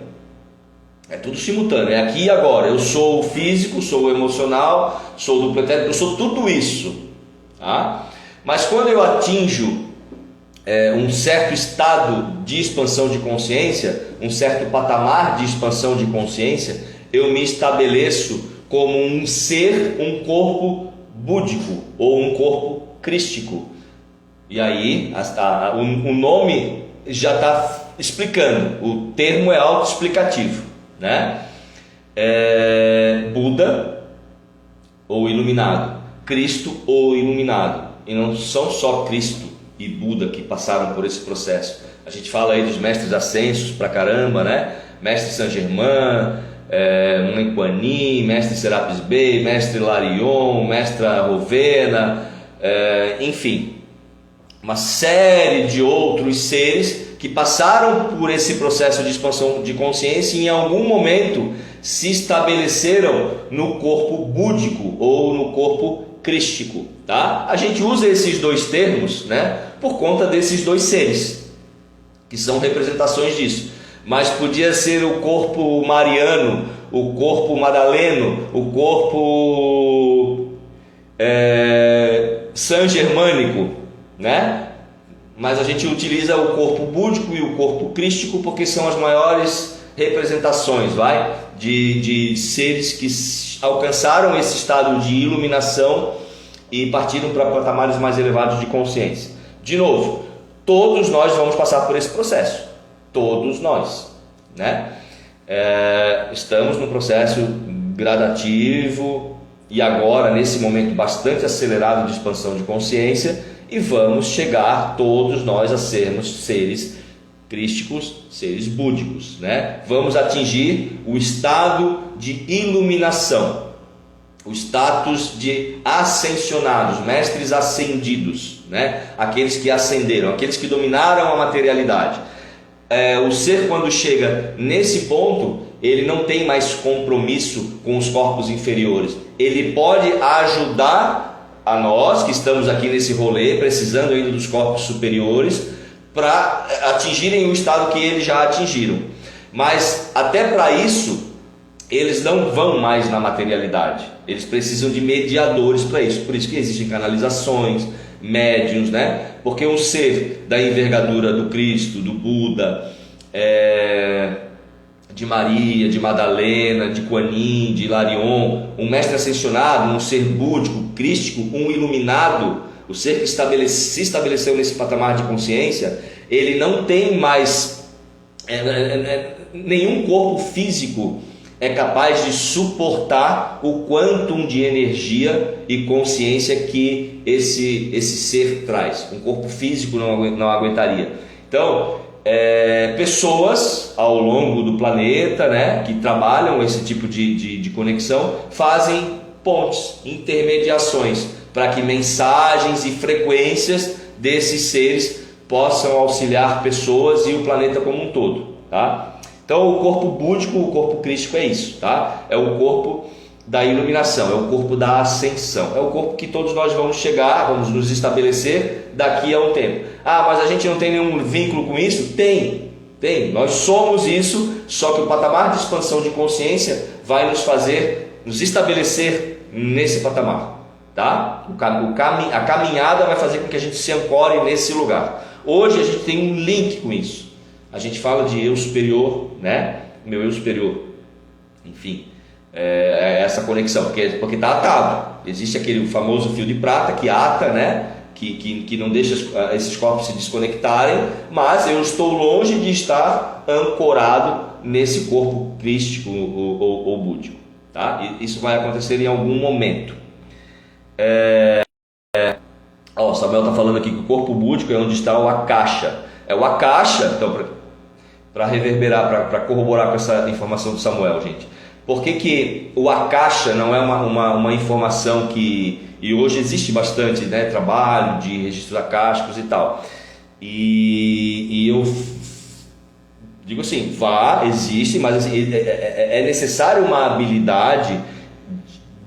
É aqui e agora. Eu sou o físico, sou o emocional, sou o duplo etérico, eu sou tudo isso, tá? Mas quando eu atinjo um certo estado de expansão de consciência, um certo patamar de expansão de consciência, eu me estabeleço como um ser, um corpo búdico ou um corpo crístico. E aí o nome já está explicando, o termo é autoexplicativo, né? Buda ou iluminado, Cristo ou iluminado. E não são só Cristo e Buda que passaram por esse processo. A gente fala aí dos mestres ascensos pra caramba, né? Mestre Saint Germain, Mãe Kuan Yin, Mestre Serapis Bey, Mestre Larion, Mestra Rovena, enfim, uma série de outros seres que passaram por esse processo de expansão de consciência e em algum momento se estabeleceram no corpo búdico ou no corpo crístico, tá? A gente usa esses dois termos, né, por conta desses dois seres que são representações disso, mas podia ser o corpo mariano, o corpo madaleno, o corpo san-germânico, né? mas a gente utiliza o corpo búdico e o corpo crístico porque são as maiores representações, de seres que alcançaram esse estado de iluminação e partiram para patamares mais elevados de consciência. De novo, todos nós vamos passar por esse processo, todos nós, né? Estamos num processo gradativo e agora nesse momento bastante acelerado de expansão de consciência, e vamos chegar todos nós a sermos seres crísticos, seres búdicos, né? Vamos atingir o estado de iluminação, o status de ascensionados, mestres ascendidos, né? Aqueles que ascenderam, aqueles que dominaram a materialidade. O ser, quando chega nesse ponto, ele não tem mais compromisso com os corpos inferiores. Ele pode ajudar a nós que estamos aqui nesse rolê, precisando ainda dos corpos superiores, para atingirem o estado que eles já atingiram. Mas até para isso, eles não vão mais na materialidade. Eles precisam de mediadores para isso. Por isso que existem canalizações, médiuns, né? Porque um ser da envergadura do Cristo, do Buda, de Maria, de Madalena, de Kuan Yin, de Hilarion, um mestre ascensionado, um ser búdico, crístico, um iluminado, o ser que se estabeleceu nesse patamar de consciência, ele não tem mais nenhum corpo físico é capaz de suportar o quantum de energia e consciência que esse ser traz. Um corpo físico não aguentaria. Então, pessoas ao longo do planeta, né, que trabalham esse tipo de conexão, fazem pontes, intermediações, para que mensagens e frequências desses seres possam auxiliar pessoas e o planeta como um todo, tá? Então o corpo búdico, o corpo crístico é isso, tá? É o corpo da iluminação, é o corpo da ascensão, é o corpo que todos nós vamos chegar, vamos nos estabelecer daqui a um tempo. Mas a gente não tem nenhum vínculo com isso? Tem, nós somos isso, só que o patamar de expansão de consciência vai nos fazer nos estabelecer nesse patamar, tá? A caminhada vai fazer com que a gente se ancore nesse lugar. Hoje a gente tem um link com isso. A gente fala de eu superior, né? Meu eu superior. Enfim, essa conexão, porque está atado. Existe aquele famoso fio de prata que ata, né? Que não deixa esses corpos se desconectarem, mas eu estou longe de estar ancorado nesse corpo crístico ou búdico, tá? E isso vai acontecer em algum momento. Samuel está falando aqui que o corpo búdico é onde está o Akasha. O Akasha, então, para reverberar, para corroborar com essa informação do Samuel, gente. Por que o Akasha não é uma informação que... E hoje existe bastante, né, trabalho de registros akáshicos e tal. E eu digo assim, existe, mas assim, é necessário uma habilidade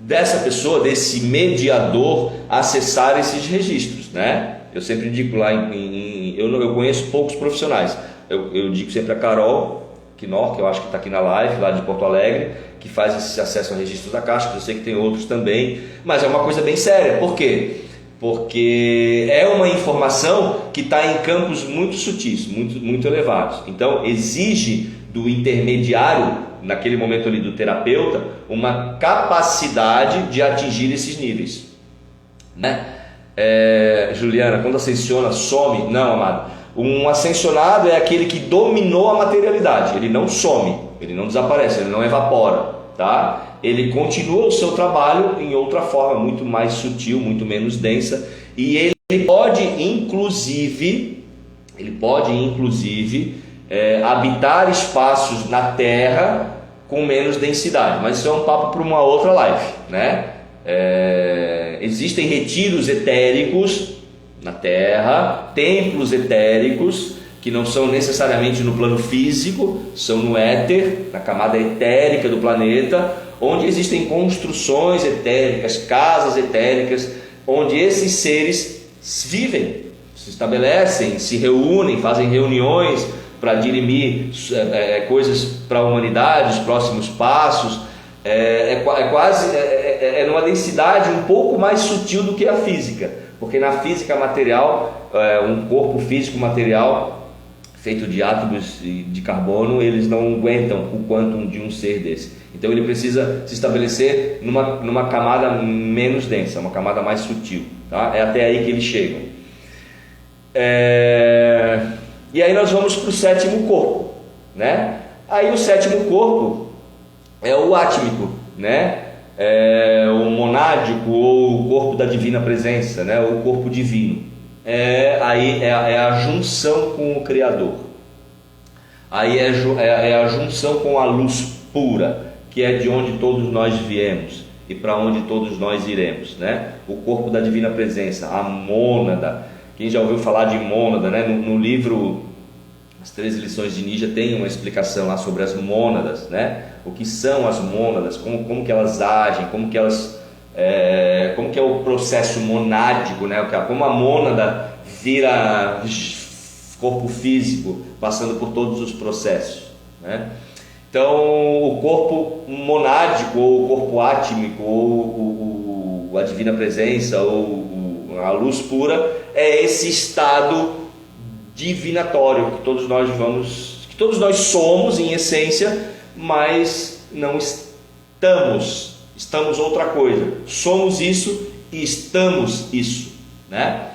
dessa pessoa, desse mediador, acessar esses registros, né? Eu sempre digo lá, eu conheço poucos profissionais. Eu digo sempre a Carol Knorr, que eu acho que está aqui na live, lá de Porto Alegre, que faz esse acesso a registros akáshicos. Eu sei que tem outros também, mas é uma coisa bem séria. Por quê? Porque é uma informação que está em campos muito sutis, muito elevados. Então exige do intermediário, naquele momento ali do terapeuta, uma capacidade de atingir esses níveis, né? Juliana, quando ascensiona, some? Não, amado. Um ascensionado é aquele que dominou a materialidade. Ele não some, ele não desaparece, ele não evapora, tá? Ele continua o seu trabalho em outra forma, muito mais sutil, muito menos densa, e ele pode inclusive habitar espaços na Terra com menos densidade, mas isso é um papo para uma outra live, né? Existem retiros etéricos na Terra, templos etéricos que não são necessariamente no plano físico, são no éter, na camada etérica do planeta, onde existem construções etéricas, casas etéricas, onde esses seres vivem, se estabelecem, se reúnem, fazem reuniões para dirimir coisas para a humanidade, os próximos passos. É numa densidade um pouco mais sutil do que a física, porque na física material um corpo físico material feito de átomos de carbono, eles não aguentam o quantum de um ser desse. Então ele precisa se estabelecer numa camada menos densa, uma camada mais sutil, tá? É até aí que eles chegam. E aí nós vamos para o sétimo corpo, né? Aí o sétimo corpo é o átmico, né? O monádico, ou o corpo da divina presença, né? O corpo divino. Aí é a junção com o Criador. Aí é a junção com a luz pura, que é de onde todos nós viemos e para onde todos nós iremos, né? O corpo da divina presença, a mônada. Quem já ouviu falar de mônada, né? No livro As 13 Lições de Nietzsche tem uma explicação lá sobre as mônadas, né? O que são as mônadas, como que elas agem, como que é o processo monádico, né? Como a mônada vira corpo físico, passando por todos os processos, né? Então, o corpo monádico, ou o corpo átmico, ou a divina presença, ou a luz pura, é esse estado divinatório que todos nós somos em essência, mas não estamos outra coisa. Somos isso e estamos isso, né?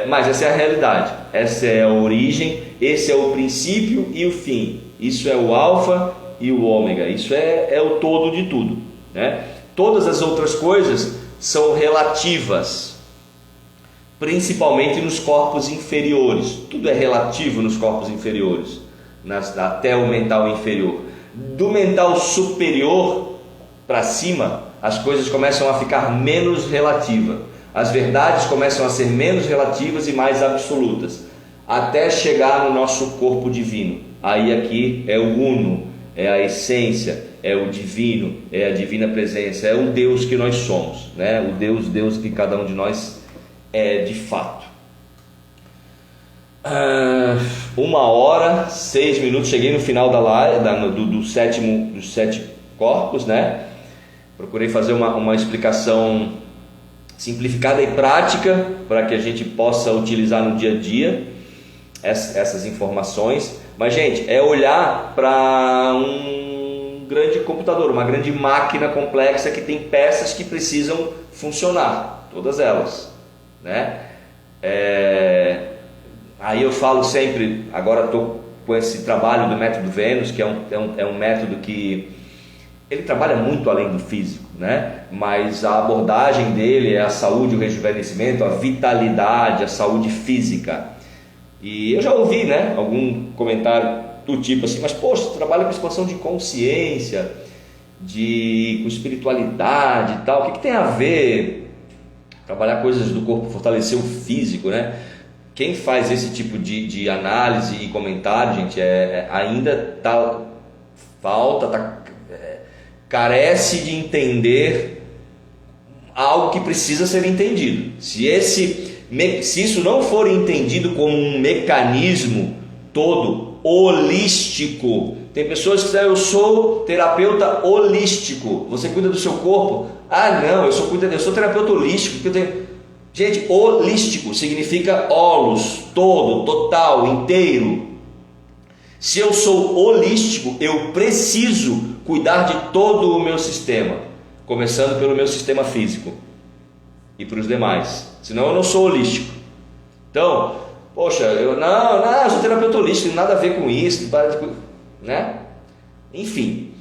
Mas essa é a realidade, essa é a origem, esse é o princípio e o fim. Isso é o alfa e o ômega, isso é o todo de tudo, né? Todas as outras coisas são relativas, principalmente nos corpos inferiores. Tudo é relativo nos corpos inferiores, até o mental inferior. Do mental superior para cima, as coisas começam a ficar menos relativas, as verdades começam a ser menos relativas e mais absolutas, até chegar no nosso corpo divino. Aí aqui é o uno, é a essência, é o divino, é a divina presença, é o Deus que nós somos, né? O Deus que cada um de nós é de fato. 1h06, cheguei no final da live, dos 7 corpos, né? Procurei fazer uma explicação simplificada e prática para que a gente possa utilizar no dia a dia essas informações. Mas, gente, é olhar para um grande computador, uma grande máquina complexa que tem peças que precisam funcionar, todas elas, né? Aí eu falo sempre, agora estou com esse trabalho do método Vênus, que é um método que ele trabalha muito além do físico, né? Mas a abordagem dele é a saúde, o rejuvenescimento, a vitalidade, a saúde física. E eu já ouvi, né, algum comentário do tipo assim, mas poxa, você trabalha com expansão de consciência, com espiritualidade e tal, o que tem a ver trabalhar coisas do corpo, fortalecer o físico, né? Quem faz esse tipo de análise e comentário, gente, ainda carece de entender algo que precisa ser entendido. Se isso não for entendido como um mecanismo todo holístico, tem pessoas que dizem, eu sou terapeuta holístico, você cuida do seu corpo? Ah não, eu sou terapeuta holístico, gente, holístico significa holos, todo, total, inteiro. Se eu sou holístico, eu preciso cuidar de todo o meu sistema, começando pelo meu sistema físico e para os demais, senão eu não sou holístico. Então, poxa, eu sou terapeuta holístico, nada a ver com isso, né? Enfim,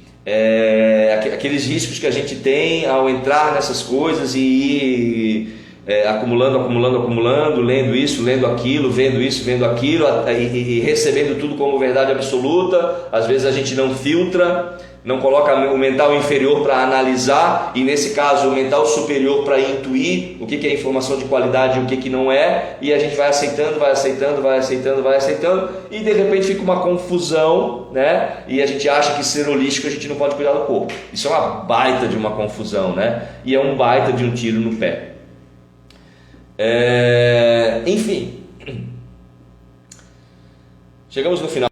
aqueles riscos que a gente tem ao entrar nessas coisas e ir acumulando, lendo isso, lendo aquilo, vendo isso, vendo aquilo, e recebendo tudo como verdade absoluta. Às vezes a gente não filtra, não coloca o mental inferior para analisar, e nesse caso o mental superior para intuir o que é informação de qualidade e o que não é, e a gente vai aceitando, e de repente fica uma confusão, né? E a gente acha que ser holístico a gente não pode cuidar do corpo. Isso é uma baita de uma confusão, né? E é um baita de um tiro no pé. Enfim, chegamos no final.